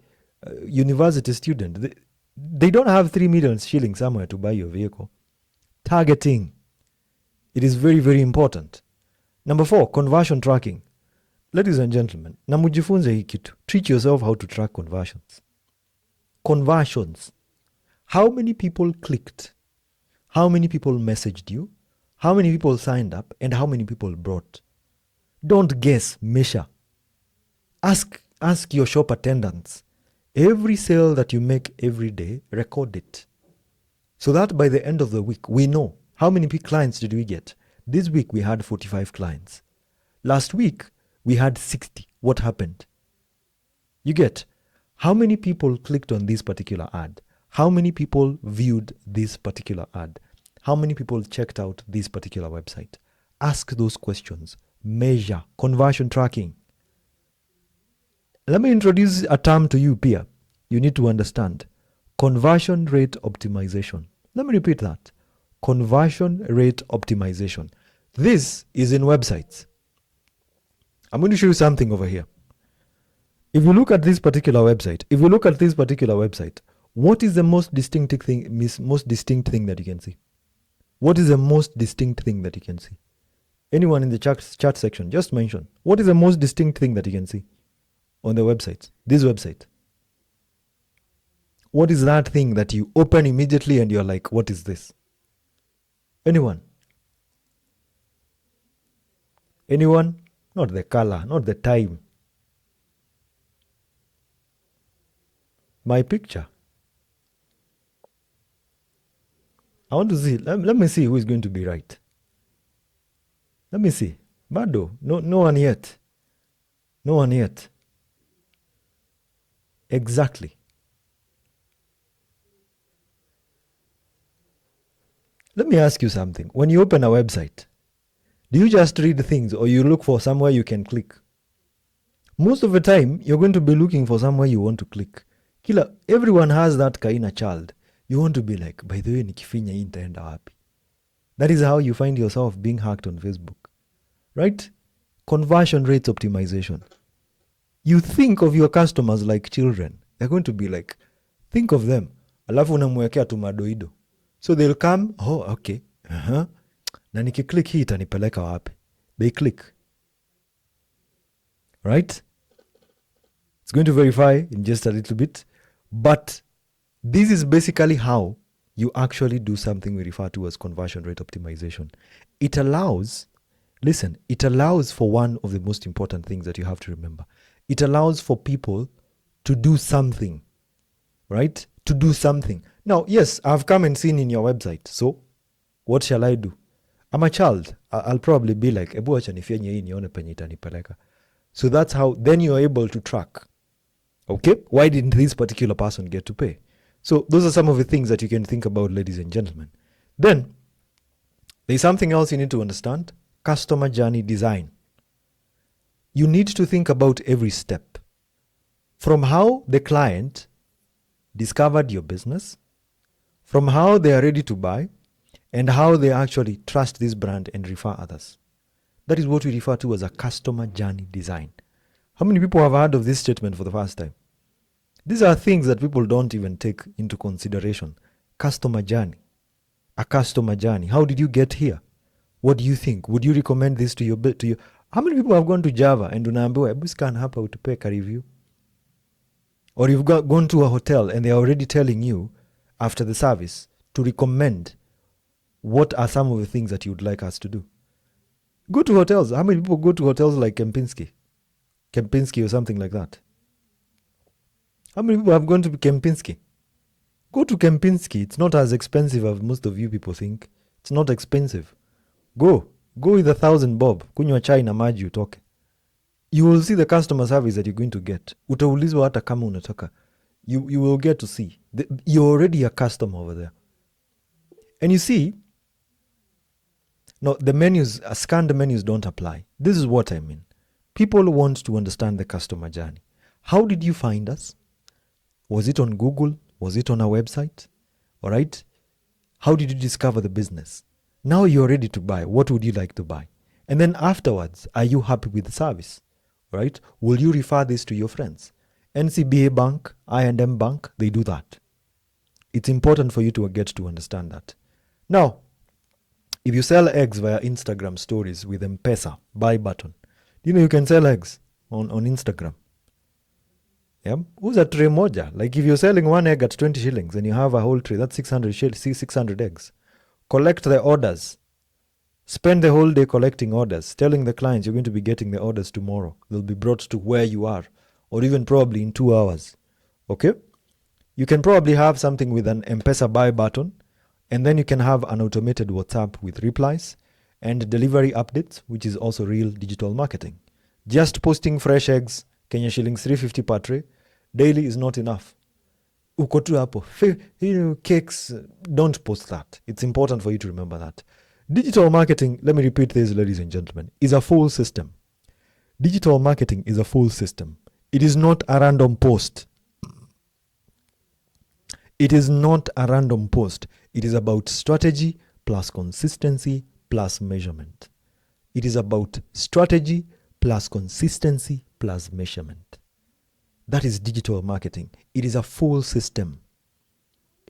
university student, they don't have 3 million shillings somewhere to buy your vehicle. Targeting. It is very, very important. Number four, conversion tracking. Ladies and gentlemen, na mujifunze hii kitu. Teach yourself how to track conversions. Conversions. How many people clicked? How many people messaged you? How many people signed up? And how many people bought? Don't guess, measure. Ask your shop attendants. Every sale that you make every day, record it. So that by the end of the week, we know how many clients did we get. This week, we had 45 clients. Last week, we had 60. What happened? You get how many people clicked on this particular ad? How many people viewed this particular ad? How many people checked out this particular website? Ask those questions. Measure. Conversion tracking. Let me introduce a term to you, Pia. You need to understand. Conversion rate optimization. Let me repeat that. Conversion rate optimization. This is in websites. I'm going to show you something over here. If you look at this particular website, what is the most distinct thing that you can see? What is the most distinct thing that you can see? Anyone in the chat section, just mention. What is the most distinct thing that you can see on the website? This website. What is that thing that you open immediately and you're like, what is this? Anyone? Anyone? Not the color, not the time. My picture. I want to see. Let me see who is going to be right. Let me see. Bado. No one yet. No one yet. Exactly. Let me ask you something. When you open a website, do you just read things or you look for somewhere you can click? Most of the time, you're going to be looking for somewhere you want to click. Everyone has that kaina child. You want to be like, by the way, nikifinya hii nitaenda wapi? That is how you find yourself being hacked on Facebook. Right? Conversion rates optimization. You think of your customers like children. They're going to be like, think of them. Alafu unamwekea tu madoido. So they'll come, oh, okay. Na nikiklik hii itanipeleka wapi? They click. Right? It's going to verify in just a little bit. But this is basically how you actually do something we refer to as conversion rate optimization. It allows for one of the most important things that you have to remember. It allows for people to do something, right? To do something. Now, yes, I've come and seen in your website. So, what shall I do? I'm a child. I'll probably be like, ebu acha nifanye hii nione penye itanipeleka. So that's how, then you're able to track. Okay, why didn't this particular person get to pay? So those are some of the things that you can think about, ladies and gentlemen. Then, there's something else you need to understand. Customer journey design. You need to think about every step. From how the client discovered your business, from how they are ready to buy, and how they actually trust this brand and refer others. That is what we refer to as a customer journey design. How many people have heard of this statement for the first time? These are things that people don't even take into consideration. Customer journey. A customer journey. How did you get here? What do you think? Would you recommend this to your... How many people have gone to Java and unaambiwa, ebu scan hapa utupeke a review? Or you've gone to a hotel and they are already telling you after the service to recommend what are some of the things that you would like us to do. Go to hotels. How many people go to hotels like Kempinski or something like that? How many people have gone to Kempinski? Go to Kempinski. It's not as expensive as most of you people think. It's not expensive. Go with 1,000 bob. Kunywa chai na maji utoke. You will see the customer service that you're going to get. Utaulizwa hata kama unataka. You will get to see. You're already a customer over there. And you see, no, the menus, scanned menus don't apply. This is what I mean. People want to understand the customer journey. How did you find us? Was it on Google? Was it on our website? All right. How did you discover the business? Now you're ready to buy. What would you like to buy? And then afterwards, are you happy with the service? All right. Will you refer this to your friends? NCBA Bank, I&M Bank, they do that. It's important for you to get to understand that. Now, if you sell eggs via Instagram stories with M-Pesa, buy button, you can sell eggs on Instagram. Yeah? Who's a tray moja? Like if you're selling one egg at 20 shillings and you have a whole tray, that's 600 eggs. Collect the orders. Spend the whole day collecting orders, telling the clients you're going to be getting the orders tomorrow. They'll be brought to where you are, or even probably in 2 hours. Okay? You can probably have something with an M-Pesa buy button, and then you can have an automated WhatsApp with replies and delivery updates, which is also real digital marketing. Just posting fresh eggs, Kenya shillings 350 per tray, daily is not enough. Uko tu hapo. Cakes, don't post that. It's important for you to remember that. Digital marketing, let me repeat this, ladies and gentlemen, is a full system. Digital marketing is a full system. It is not a random post. It is not a random post. It is about strategy plus consistency plus measurement. It is about strategy plus consistency plus measurement. That is digital marketing. It is a full system.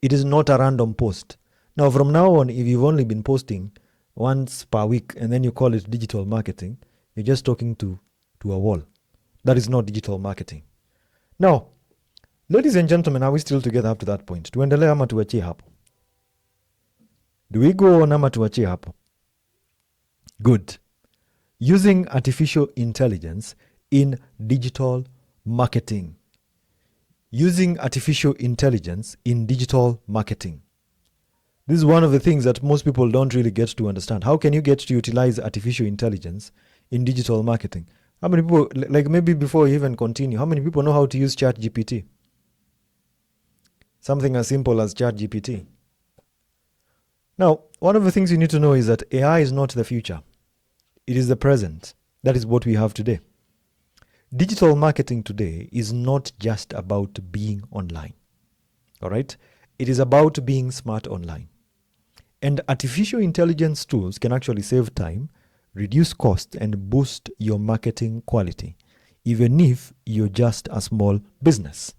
It is not a random post. Now, from now on, if you've only been posting once per week and then you call it digital marketing, you're just talking to a wall. That is not digital marketing. Now, ladies and gentlemen, are we still together up to that point? Tuendelee ama tuachie hapo? Do we go on ama tuachie hapo? Good. Using artificial intelligence in digital marketing. Using artificial intelligence in digital marketing. This is one of the things that most people don't really get to understand. How can you get to utilize artificial intelligence in digital marketing? How many people, like maybe before you even continue, how many people know how to use ChatGPT? Something as simple as ChatGPT. Now, one of the things you need to know is that AI is not the future. It is the present. That is what we have today. Digital marketing today is not just about being online. All right? It is about being smart online. And artificial intelligence tools can actually save time, reduce cost, and boost your marketing quality, even if you're just a small business.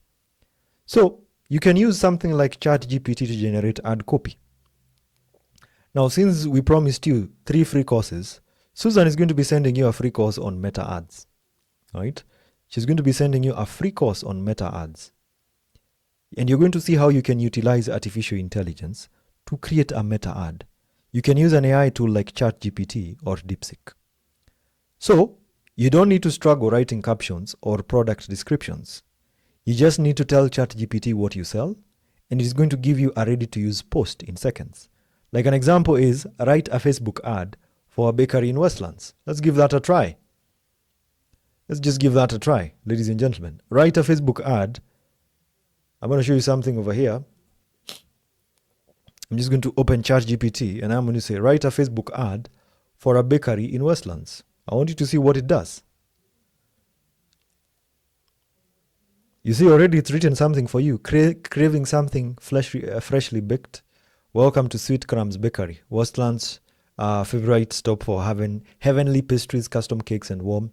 So you can use something like ChatGPT to generate ad copy. Now, since we promised you 3 free courses, Susan is going to be sending you a free course on meta ads. Right? She's going to be sending you a free course on meta ads. And you're going to see how you can utilize artificial intelligence to create a meta ad. You can use an AI tool like ChatGPT or DeepSeek. So, you don't need to struggle writing captions or product descriptions. You just need to tell ChatGPT what you sell, and it's going to give you a ready-to-use post in seconds. Like an example is, write a Facebook ad for a bakery in Westlands. Let's give that a try. Let's just give that a try, ladies and gentlemen. Write a Facebook ad. I'm going to show you something over here. I'm just going to open ChatGPT and I'm going to say, write a Facebook ad for a bakery in Westlands. I want you to see what it does. You see already it's written something for you. Craving something freshly baked. Welcome to Sweet Crumbs Bakery, Westlands' favorite stop for heavenly pastries, custom cakes, and warm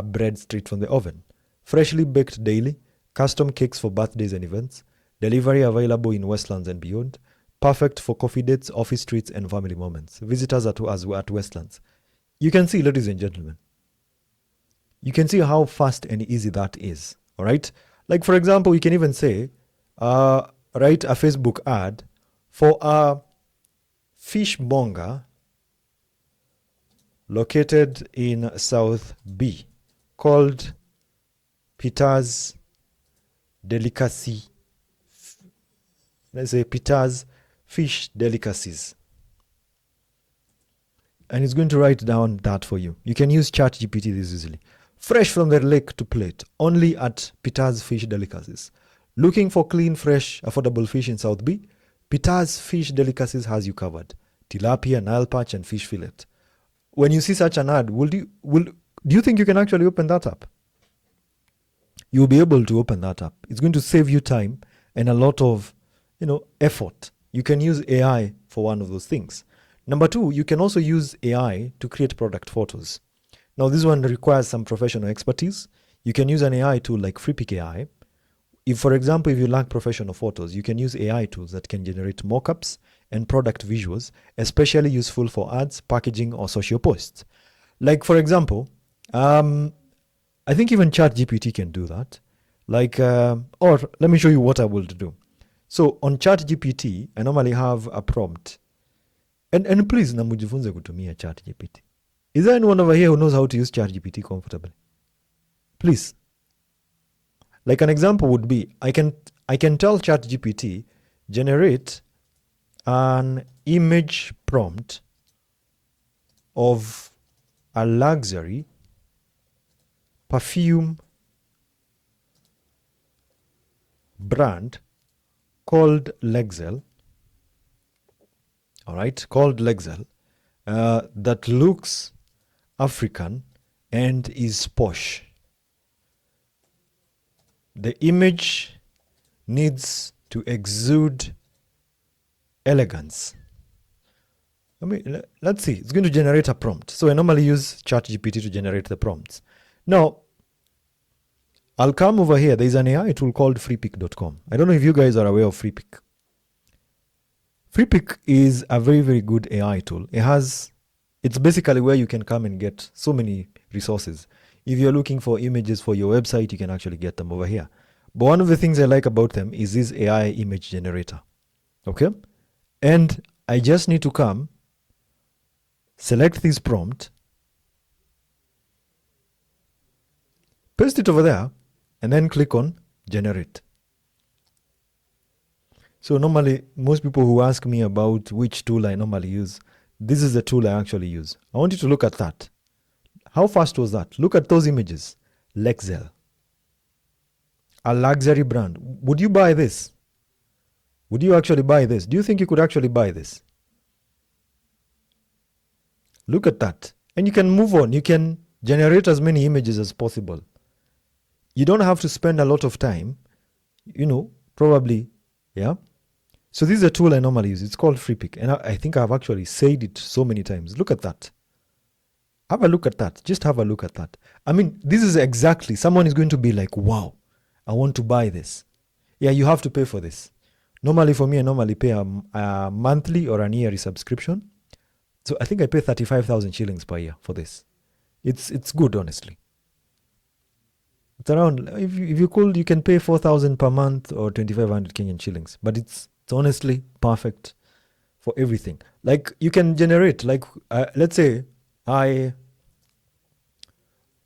bread straight from the oven. Freshly baked daily, custom cakes for birthdays and events. Delivery available in Westlands and beyond. Perfect for coffee dates, office treats, and family moments. Visitors at Westlands. You can see, ladies and gentlemen. You can see how fast and easy that is. All right? Like, for example, you can even say, write a Facebook ad for a fishmonger located in South B called Peter's Delicacy. Let's say Peter's Fish Delicacies. And it's going to write down that for you. You can use ChatGPT this easily. Fresh from the lake to plate, only at Peter's Fish Delicacies. Looking for clean, fresh, affordable fish in South B? Peter's Fish Delicacies has you covered. Tilapia, Nile perch, and fish fillet. When you see such an ad, do you think you can actually open that up? You'll be able to open that up. It's going to save you time and a lot of effort. You can use AI for one of those things. Number 2, you can also use AI to create product photos. Now, this one requires some professional expertise. You can use an AI tool like FreePic AI. For example, if you lack professional photos, you can use AI tools that can generate mockups and product visuals, especially useful for ads, packaging, or social posts. Like, for example, I think even ChatGPT can do that. Or let me show you what I will do. So on ChatGPT, I normally have a prompt. And please, namujifunze kutumia ChatGPT. Is there anyone over here who knows how to use ChatGPT comfortably? Please. Like an example would be, I can tell ChatGPT, generate an image prompt of a luxury perfume brand called Lexel. All right, called Lexel, that looks African and is posh. The image needs to exude elegance. Let's see. It's going to generate a prompt. So I normally use ChatGPT to generate the prompts. Now, I'll come over here. There's an AI tool called freepic.com. I don't know if you guys are aware of FreePic. FreePic is a very, very good AI tool. It's basically where you can come and get so many resources. If you're looking for images for your website, you can actually get them over here. But one of the things I like about them is this AI image generator. Okay? And I just need to come, select this prompt, paste it over there, and then click on generate. So normally, most people who ask me about which tool I normally use, this is the tool I actually use. I want you to look at that. How fast was that? Look at those images. Lexel, a luxury brand. Would you buy this? Would you actually buy this? Do you think you could actually buy this? Look at that. And you can move on. You can generate as many images as possible. You don't have to spend a lot of time, probably, yeah. So this is a tool I normally use. It's called FreePick. And I think I've actually said it so many times. Look at that. Have a look at that. Just have a look at that. I mean, this is exactly, someone is going to be like, wow, I want to buy this. Yeah, you have to pay for this. Normally for me, I normally pay a monthly or an yearly subscription. So I think I pay 35,000 shillings per year for this. It's good, honestly. It's around, if you could, you can pay 4,000 per month or 2,500 Kenyan shillings. But it's honestly perfect for everything. Like you can generate, like let's say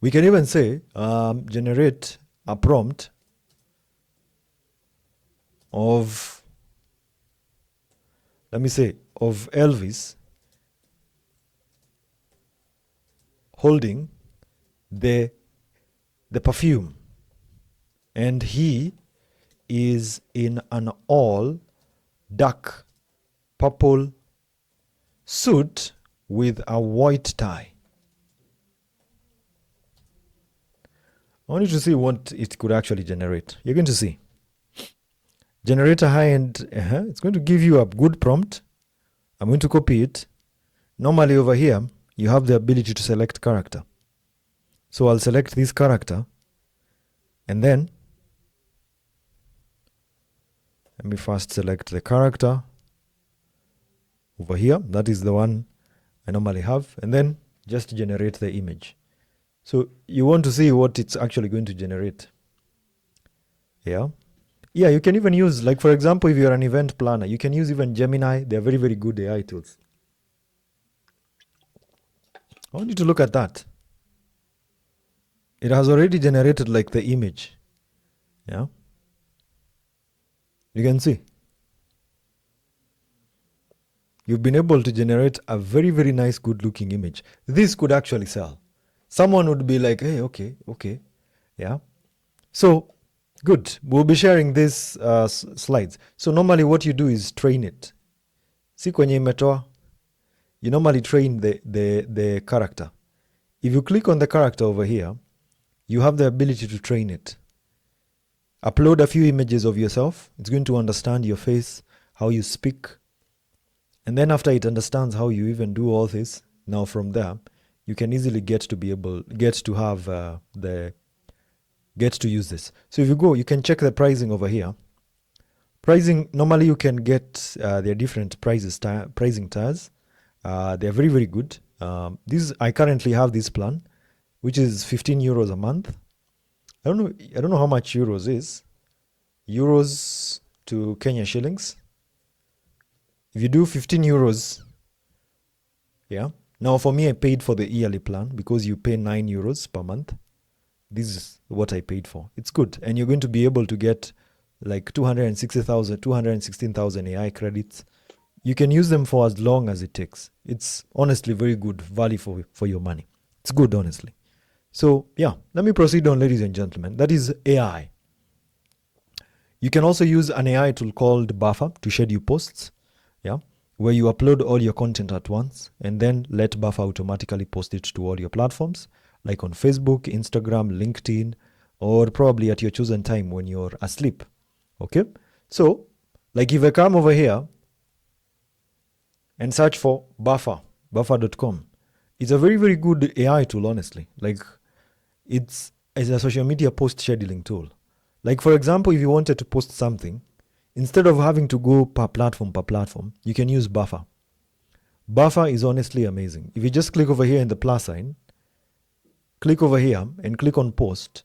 we can even say generate a prompt of, let me say, of Elvis holding the perfume, and he is in an all dark purple suit with a white tie. I want you to see what it could actually generate. You're going to see. Generate a high-end, it's going to give you a good prompt. I'm going to copy it. Normally over here, you have the ability to select character. So I'll select this character, and then let me first select the character over here. That is the one I normally have, and then just generate the image. So you want to see what it's actually going to generate. Yeah, you can even use, like for example, if you're an event planner, you can use even Gemini. They're very, very good AI tools. I want you to look at that. It has already generated like the image. Yeah. You can see. You've been able to generate a very, very nice, good looking image. This could actually sell. Someone would be like, hey, okay. Yeah. So, good. We'll be sharing these slides. So normally what you do is train it. See kwenye imetoa? You normally train the character. If you click on the character over here, you have the ability to train it. Upload a few images of yourself. It's going to understand your face, how you speak. And then after it understands how you even do all this, now from there, you can easily get to use this. So if you go, you can check the pricing over here. Pricing, normally you can get their different pricing tiers. They're very, very good. I currently have this plan, which is 15 euros a month. I don't know how much euros is. Euros to Kenya shillings. If you do 15 euros, yeah. Now for me, I paid for the yearly plan because you pay 9 euros per month. This is what I paid for. It's good. And you're going to be able to get like 216,000 AI credits. You can use them for as long as it takes. It's honestly very good value for your money. It's good, honestly. So yeah, let me proceed on, ladies and gentlemen. That is AI. You can also use an AI tool called Buffer to schedule posts, yeah, where you upload all your content at once and then let Buffer automatically post it to all your platforms, like on Facebook, Instagram, LinkedIn, or probably at your chosen time when you're asleep. Okay? So, like if I come over here and search for Buffer, buffer.com, it's a very, very good AI tool, honestly. Like, it's a social media post scheduling tool. Like, for example, if you wanted to post something, instead of having to go per platform, you can use Buffer. Buffer is honestly amazing. If you just click over here in the plus sign, click over here and click on post,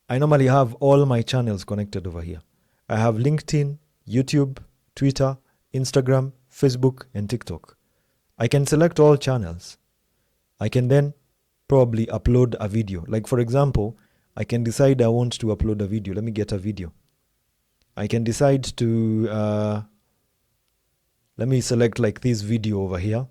I normally have all my channels connected over here. I have LinkedIn, YouTube, Twitter, Instagram, Facebook, and TikTok. I can select all channels. I can then probably upload a video. Like for example, I can decide I want to upload a video. Let me get a video. I can decide to, let me select like this video over here.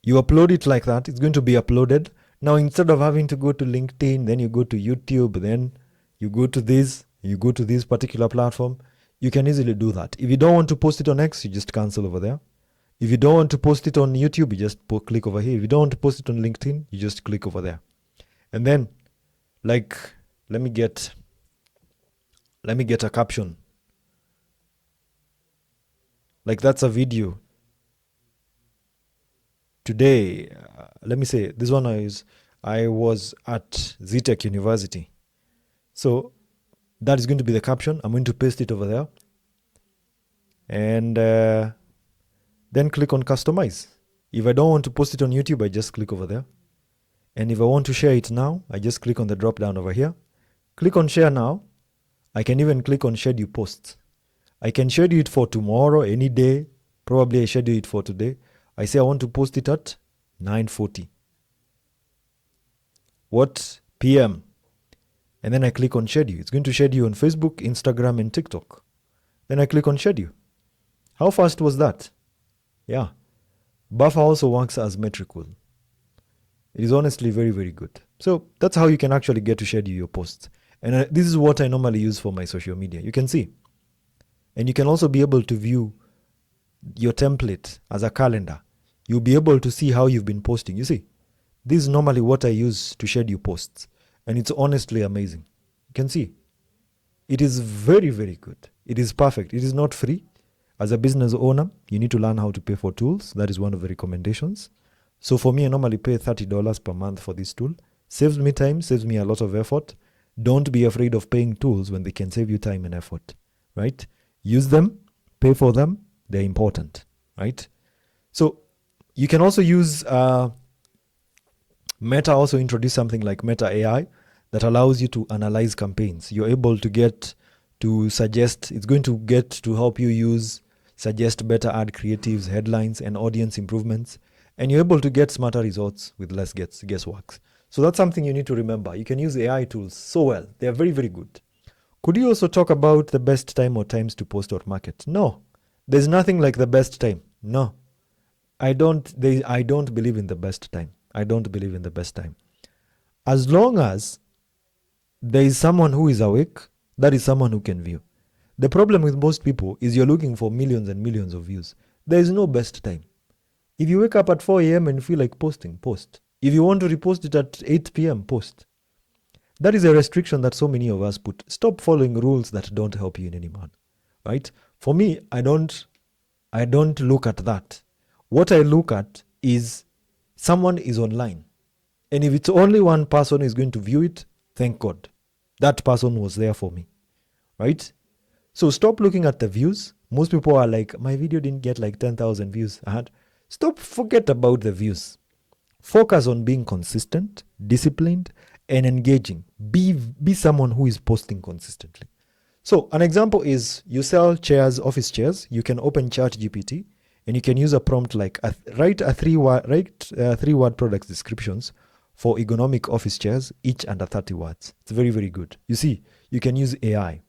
You upload it like that, it's going to be uploaded. Now, instead of having to go to LinkedIn, then you go to YouTube, then you go to this particular platform, you can easily do that. If you don't want to post it on X, you just cancel over there. If you don't want to post it on YouTube, you just click over here. If you don't want to post it on LinkedIn, you just click over there. And then, like, let me get a caption. Like, that's a video. Today, let me say, this one I was at ZTech University. So that is going to be the caption. I'm going to paste it over there. And then click on customize. If I don't want to post it on YouTube, I just click over there. And if I want to share it now, I just click on the drop down over here. Click on share now. I can even click on schedule posts. I can schedule it for tomorrow, any day. Probably I schedule it for today. I say I want to post it at 9:40. What PM? And then I click on schedule. It's going to schedule on Facebook, Instagram, and TikTok. Then I click on schedule. How fast was that? Yeah. Buffer also works as metrical. It is honestly very, very good. So that's how you can actually get to schedule your posts. And this is what I normally use for my social media. You can see. And you can also be able to view your template as a calendar. You'll be able to see how you've been posting. You see, this is normally what I use to schedule posts. And it's honestly amazing. You can see. It is very, very good. It is perfect. It is not free. As a business owner, you need to learn how to pay for tools. That is one of the recommendations. So for me, I normally pay $30 per month for this tool. Saves me time, saves me a lot of effort. Don't be afraid of paying tools when they can save you time and effort, right? Use them, pay for them. They're important, right? So you can also use Meta also introduced something like Meta AI that allows you to analyze campaigns. You're able to get to suggest, it's going to get to help you suggest better ad creatives, headlines, and audience improvements. And you're able to get smarter results with less guesswork. So that's something you need to remember. You can use AI tools so well. They are very, very good. Could you also talk about the best time or times to post or market? No. There's nothing like the best time. No. I don't believe in the best time. I don't believe in the best time. As long as there is someone who is awake, that is someone who can view. The problem with most people is you're looking for millions and millions of views. There is no best time. If you wake up at 4 a.m. and feel like posting, post. If you want to repost it at 8 p.m., post. That is a restriction that so many of us put. Stop following rules that don't help you in any manner, right? For me, I don't look at that. What I look at is someone is online. And if it's only one person is going to view it, thank God. That person was there for me, right? So stop looking at the views. Most people are like, my video didn't get like 10,000 views. Forget about the views. Focus on being consistent, disciplined, and engaging. Be someone who is posting consistently. So an example is you sell chairs, office chairs. You can open ChatGPT and you can use a prompt like write three-word product descriptions for ergonomic office chairs, each under 30 words. It's very, very good. You see, you can use AI,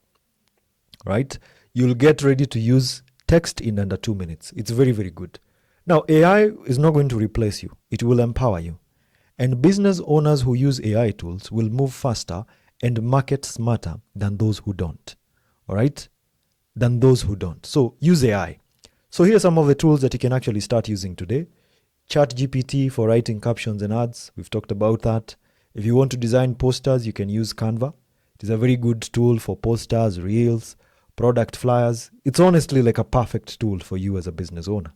right? You'll get ready to use text in under 2 minutes. It's very, very good. Now, AI is not going to replace you. It will empower you. And business owners who use AI tools will move faster and market smarter than those who don't. All right? Than those who don't. So use AI. So here are some of the tools that you can actually start using today. ChatGPT for writing captions and ads. We've talked about that. If you want to design posters, you can use Canva. It is a very good tool for posters, reels, product flyers. It's honestly like a perfect tool for you as a business owner.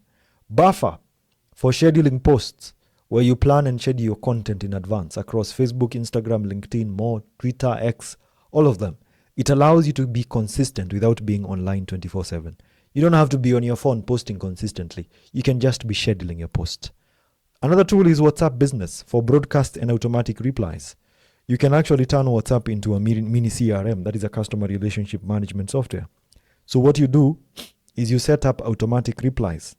Buffer for scheduling posts, where you plan and schedule your content in advance across Facebook, Instagram, LinkedIn, more, Twitter, X, all of them. It allows you to be consistent without being online 24/7. You don't have to be on your phone posting consistently. You can just be scheduling your post. Another tool is WhatsApp Business for broadcast and automatic replies. You can actually turn WhatsApp into a mini CRM. That is a customer relationship management software. So what you do is you set up automatic replies.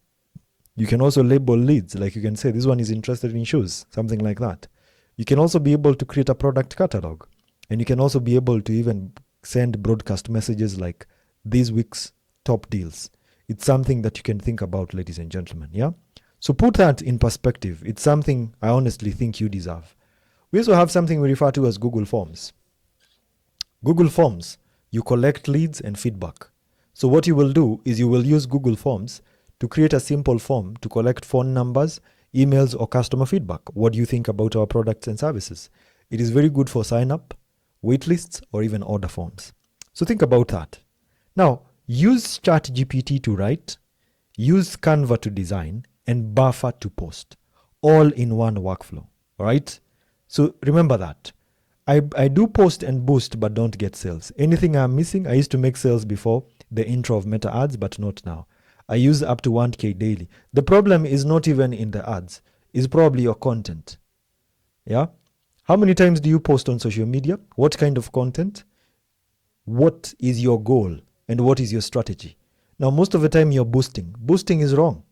You can also label leads, like you can say, this one is interested in shoes, something like that. You can also be able to create a product catalog. And you can also be able to even send broadcast messages like this week's top deals. It's something that you can think about, ladies and gentlemen. Yeah. So put that in perspective. It's something I honestly think you deserve. We also have something we refer to as Google Forms. Google Forms, you collect leads and feedback. So what you will do is you will use Google Forms to create a simple form to collect phone numbers, emails, or customer feedback. What do you think about our products and services? It is very good for sign up, wait lists, or even order forms. So think about that. Now, use ChatGPT to write, use Canva to design, and Buffer to post, all in one workflow. All right? So remember that. I do post and boost, but don't get sales. Anything I'm missing, I used to make sales before the intro of meta ads, but not now. I use up to 1K daily. The problem is not even in the ads, it's probably your content. Yeah? How many times do you post on social media? What kind of content? What is your goal? And what is your strategy? Now, most of the time you're boosting. Boosting is wrong.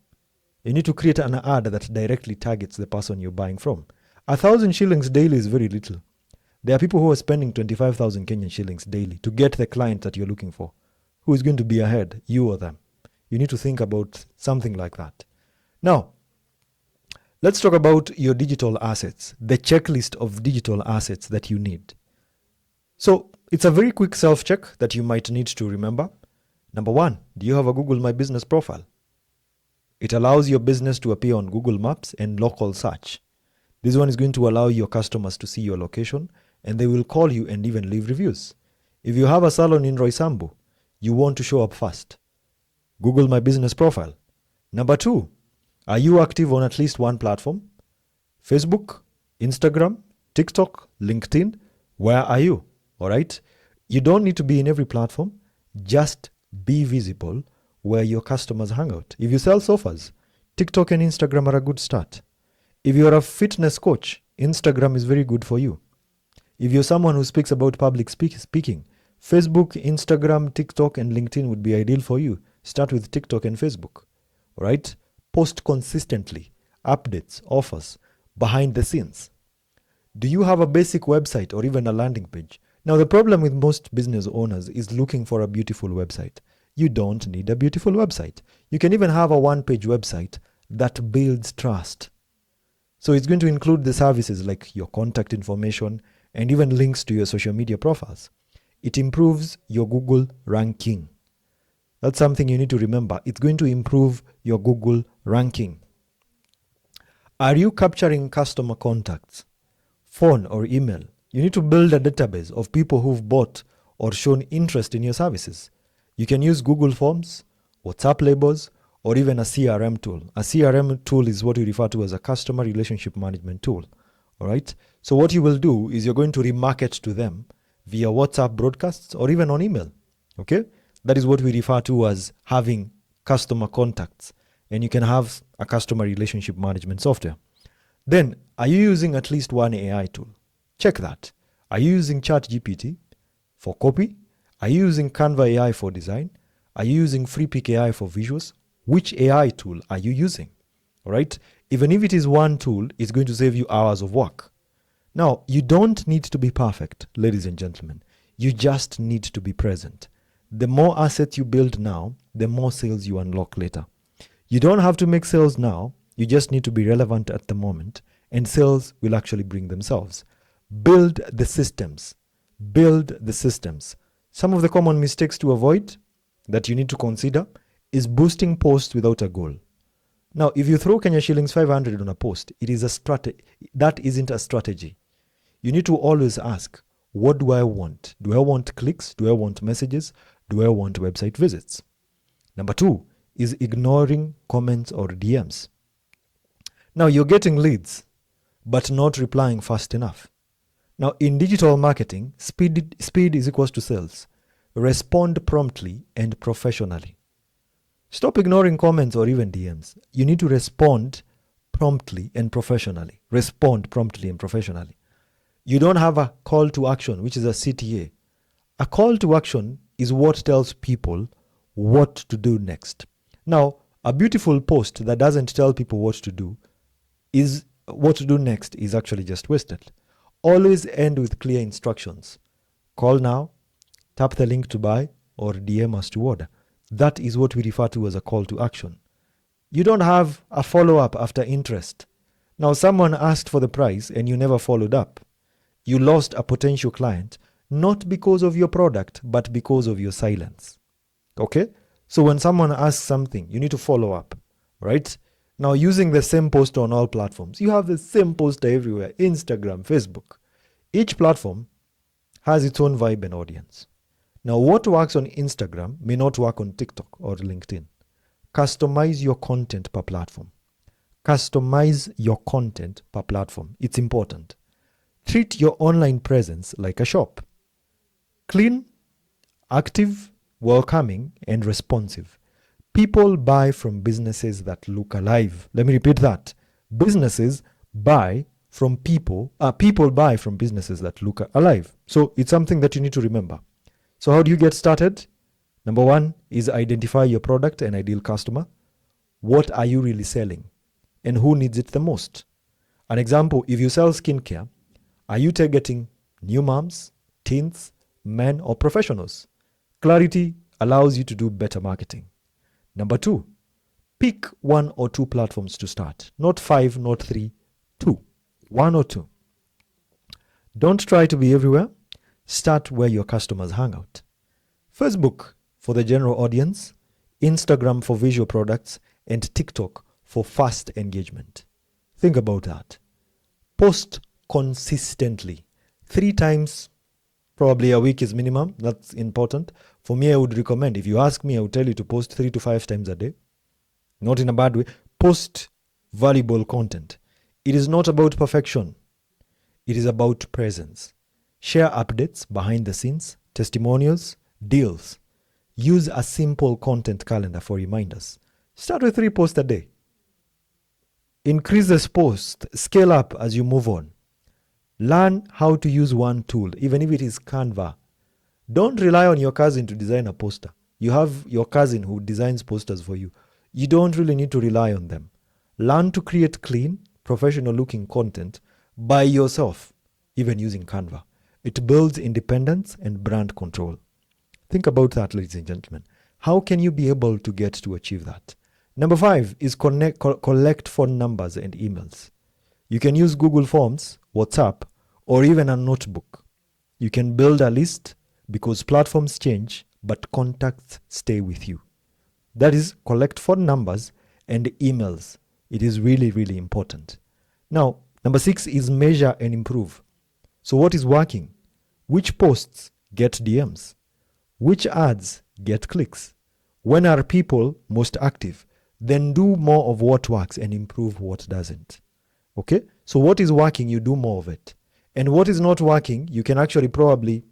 You need to create an ad that directly targets the person you're buying from. 1,000 shillings daily is very little. There are people who are spending 25,000 Kenyan shillings daily to get the client that you're looking for. Who is going to be ahead, you or them? You need to think about something like that. Now, let's talk about your digital assets, the checklist of digital assets that you need. So it's a very quick self-check that you might need to remember. Number one, do you have a Google My Business profile? It allows your business to appear on Google Maps and local search. This one is going to allow your customers to see your location, and they will call you and even leave reviews. If you have a salon in Roysambu, you want to show up fast. Google My Business profile. Number two, are you active on at least one platform? Facebook, Instagram, TikTok, LinkedIn? Where are you? All right. You don't need to be in every platform. Just be visible where your customers hang out. If you sell sofas, TikTok and Instagram are a good start. If you're a fitness coach, Instagram is very good for you. If you're someone who speaks about public speaking, Facebook, Instagram, TikTok, and LinkedIn would be ideal for you. Start with TikTok and Facebook. All right? Post consistently. Updates, offers, behind the scenes. Do you have a basic website or even a landing page? Now, the problem with most business owners is looking for a beautiful website. You don't need a beautiful website. You can even have a one-page website that builds trust. So it's going to include the services like your contact information and even links to your social media profiles. It improves your Google ranking. That's something you need to remember. It's going to improve your Google ranking. Are you capturing customer contacts, phone or email? You need to build a database of people who've bought or shown interest in your services. You can use Google Forms, WhatsApp labels, or even a CRM tool. A CRM tool is what we refer to as a customer relationship management tool. All right. So what you will do is you're going to remarket to them via WhatsApp broadcasts or even on email. Okay. That is what we refer to as having customer contacts. And you can have a customer relationship management software. Then, are you using at least one AI tool? Check that. Are you using ChatGPT for copy? Are you using Canva AI for design? Are you using FreePick AI for visuals? Which AI tool are you using? All right. Even if it is one tool, it's going to save you hours of work. Now, you don't need to be perfect, ladies and gentlemen. You just need to be present. The more assets you build now, the more sales you unlock later. You don't have to make sales now. You just need to be relevant at the moment, and sales will actually bring themselves. Build the systems. Build the systems. Some of the common mistakes to avoid that you need to consider is boosting posts without a goal. Now, if you throw Kenya shillings 500 on a post, it is a strategy. That isn't a strategy. You need to always ask, what do I want? Do I want clicks? Do I want messages? Do I want website visits? Number two is ignoring comments or DMs. Now, you're getting leads, but not replying fast enough. Now, in digital marketing, speed is equals to sales. Respond promptly and professionally. Stop ignoring comments or even DMs. You need to respond promptly and professionally. Respond promptly and professionally. You don't have a call to action, which is a CTA. A call to action is what tells people what to do next. Now, a beautiful post that doesn't tell people what to do next is actually just wasted. Always end with clear instructions. Call now, Tap the link to buy or DM us to order. That is what we refer to as a call to action. You don't have a follow-up after interest. Now, someone asked for the price and you never followed up. You lost a potential client, not because of your product, but because of your silence. Okay? So when someone asks something, you need to follow up, right? Now, using the same poster on all platforms, you have the same poster everywhere, Instagram, Facebook. Each platform has its own vibe and audience. Now, what works on Instagram may not work on TikTok or LinkedIn. Customize your content per platform. Customize your content per platform. It's important. Treat your online presence like a shop. Clean, active, welcoming, and responsive. People buy from businesses that look alive. Let me repeat that. Businesses buy from people buy from businesses that look alive. So it's something that you need to remember. So how do you get started? Number one is identify your product and ideal customer. What are you really selling? And who needs it the most? An example, if you sell skincare, are you targeting new moms, teens, men, or professionals? Clarity allows you to do better marketing. Number two, pick 1 or 2 platforms to start. Not 5, not 3, 2. 1 or 2. Don't try to be everywhere. Start where your customers hang out. Facebook for the general audience, Instagram for visual products, and TikTok for fast engagement. Think about that. Post consistently. 3 times, probably a week is minimum. That's important. For me, I would recommend, if you ask me, I would tell you to post 3 to 5 times a day. Not in a bad way. Post valuable content. It is not about perfection. It is about presence. Share updates behind the scenes, testimonials, deals. Use a simple content calendar for reminders. Start with 3 posts a day. Increase this post. Scale up as you move on. Learn how to use one tool, even if it is Canva. Don't rely on your cousin to design a poster. You have your cousin who designs posters for you. You don't really need to rely on them. Learn to create clean, professional-looking content by yourself, even using Canva. It builds independence and brand control. Think about that, ladies and gentlemen. How can you be able to get to achieve that? Number 5 is collect phone numbers and emails. You can use Google Forms, WhatsApp, or even a notebook. You can build a list because platforms change, but contacts stay with you. That is, collect phone numbers and emails. It is really, really important. Now, number 6 is measure and improve. So what is working? Which posts get DMs? Which ads get clicks? When are people most active? Then do more of what works and improve what doesn't. Okay? So what is working, you do more of it. And what is not working, you can actually probably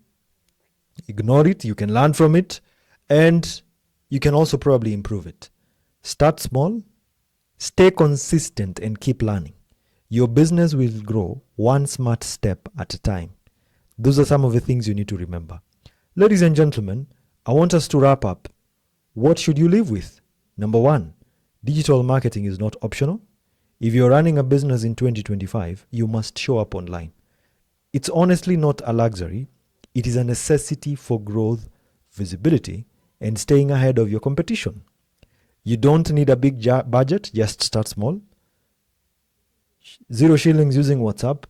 ignore it, you can learn from it, and you can also probably improve it. Start small, stay consistent, and keep learning. Your business will grow one smart step at a time. Those are some of the things you need to remember. Ladies and gentlemen, I want us to wrap up. What should you live with? Number 1, digital marketing is not optional. If you're running a business in 2025, you must show up online. It's honestly not a luxury. It is a necessity for growth, visibility, and staying ahead of your competition. You don't need a big budget, just start small. 0 shillings using WhatsApp.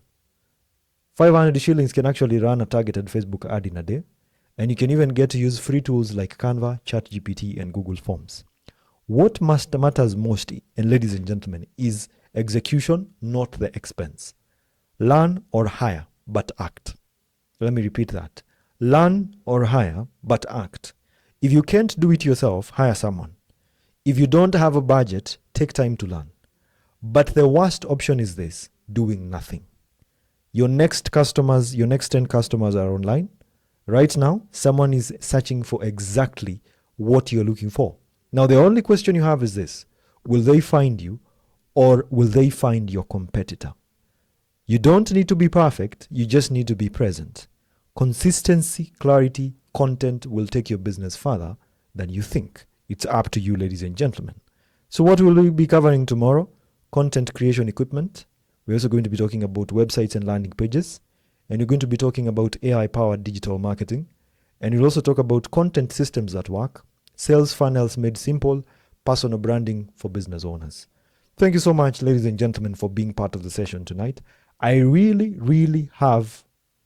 500 shillings can actually run a targeted Facebook ad in a day. And you can even get to use free tools like Canva, ChatGPT, and Google Forms. What matters most, and ladies and gentlemen, is execution, not the expense. Learn or hire, but act. Let me repeat that. Learn or hire, but act. If you can't do it yourself, hire someone. If you don't have a budget, take time to learn. But the worst option is this, doing nothing. Your next 10 customers are online. Right now, someone is searching for exactly what you're looking for. Now, the only question you have is this: will they find you, or will they find your competitor? You don't need to be perfect, you just need to be present. Consistency, clarity, content will take your business further than you think. It's up to you, ladies and gentlemen. So what will we be covering tomorrow? Content creation equipment. We're also going to be talking about websites and landing pages. And we're going to be talking about AI-powered digital marketing. And we'll also talk about content systems that work, sales funnels made simple, personal branding for business owners. Thank you so much, ladies and gentlemen, for being part of the session tonight. I really, really have,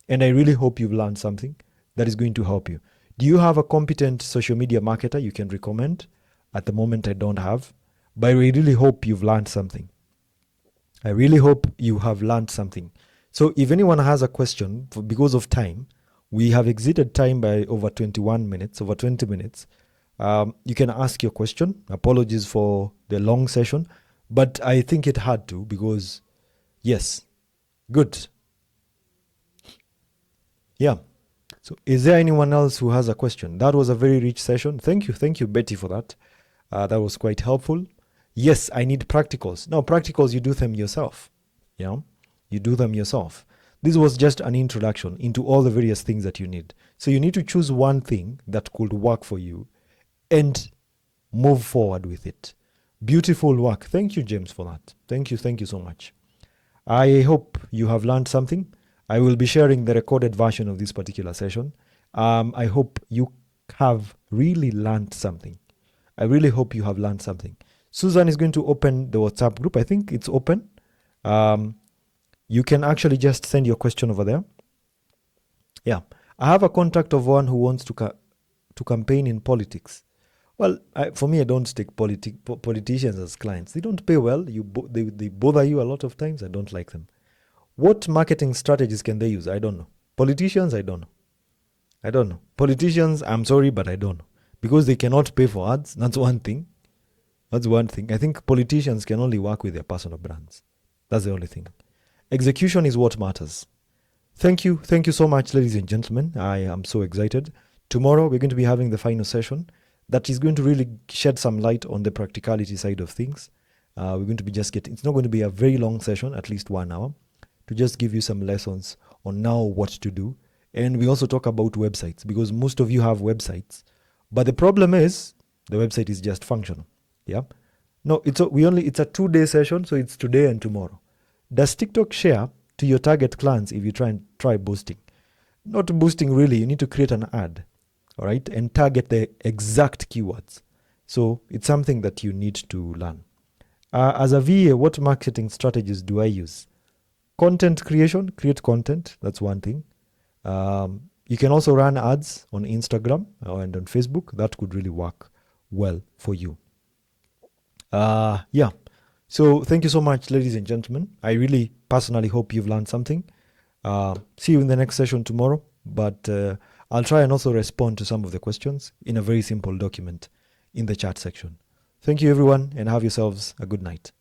and I really hope you've learned something that is going to help you. Do you have a competent social media marketer you can recommend? At the moment, I don't have, but I really hope you've learned something. I really hope you have learned something. So if anyone has a question, because of time, we have exceeded time by over 21 minutes, over 20 minutes. You can ask your question. Apologies for the long session, but I think it had to because, yes, good. Yeah. So is there anyone else who has a question? That was a very rich session. Thank you, Betty, for that. That was quite helpful. Yes, I need practicals. Now, practicals, you do them yourself. Yeah, you do them yourself. This was just an introduction into all the various things that you need. So you need to choose one thing that could work for you and move forward with it. Beautiful work. Thank you, James, for that. Thank you so much. I hope you have learned something. I will be sharing the recorded version of this particular session. I hope you have really learned something. I really hope you have learned something. Susan is going to open the WhatsApp group. I think it's open. You can actually just send your question over there. Yeah. I have a contact of one who wants to campaign in politics. Well, for me, I don't take politicians as clients. They don't pay well. They bother you a lot of times. I don't like them. What marketing strategies can they use? I don't know. Politicians, I don't know. Politicians, I'm sorry, but I don't know. Because they cannot pay for ads. That's one thing. I think politicians can only work with their personal brands. That's the only thing. Execution is what matters. Thank you so much, ladies and gentlemen. I am so excited. Tomorrow, we're going to be having the final session that is going to really shed some light on the practicality side of things. We're going to be it's not going to be a very long session, at least 1 hour, to just give you some lessons on now what to do. And we also talk about websites because most of you have websites. But the problem is the website is just functional. Yeah. No, it's a 2-day session, so it's today and tomorrow. Does TikTok share to your target clients if you try boosting? Not boosting really, you need to create an ad, all right, and target the exact keywords. So it's something that you need to learn. As a VA, what marketing strategies do I use? Content creation, create content, that's one thing. You can also run ads on Instagram and on Facebook. That could really work well for you. Yeah. So thank you so much, ladies and gentlemen. I really personally hope you've learned something. See you in the next session tomorrow. But I'll try and also respond to some of the questions in a very simple document in the chat section. Thank you, everyone, and have yourselves a good night.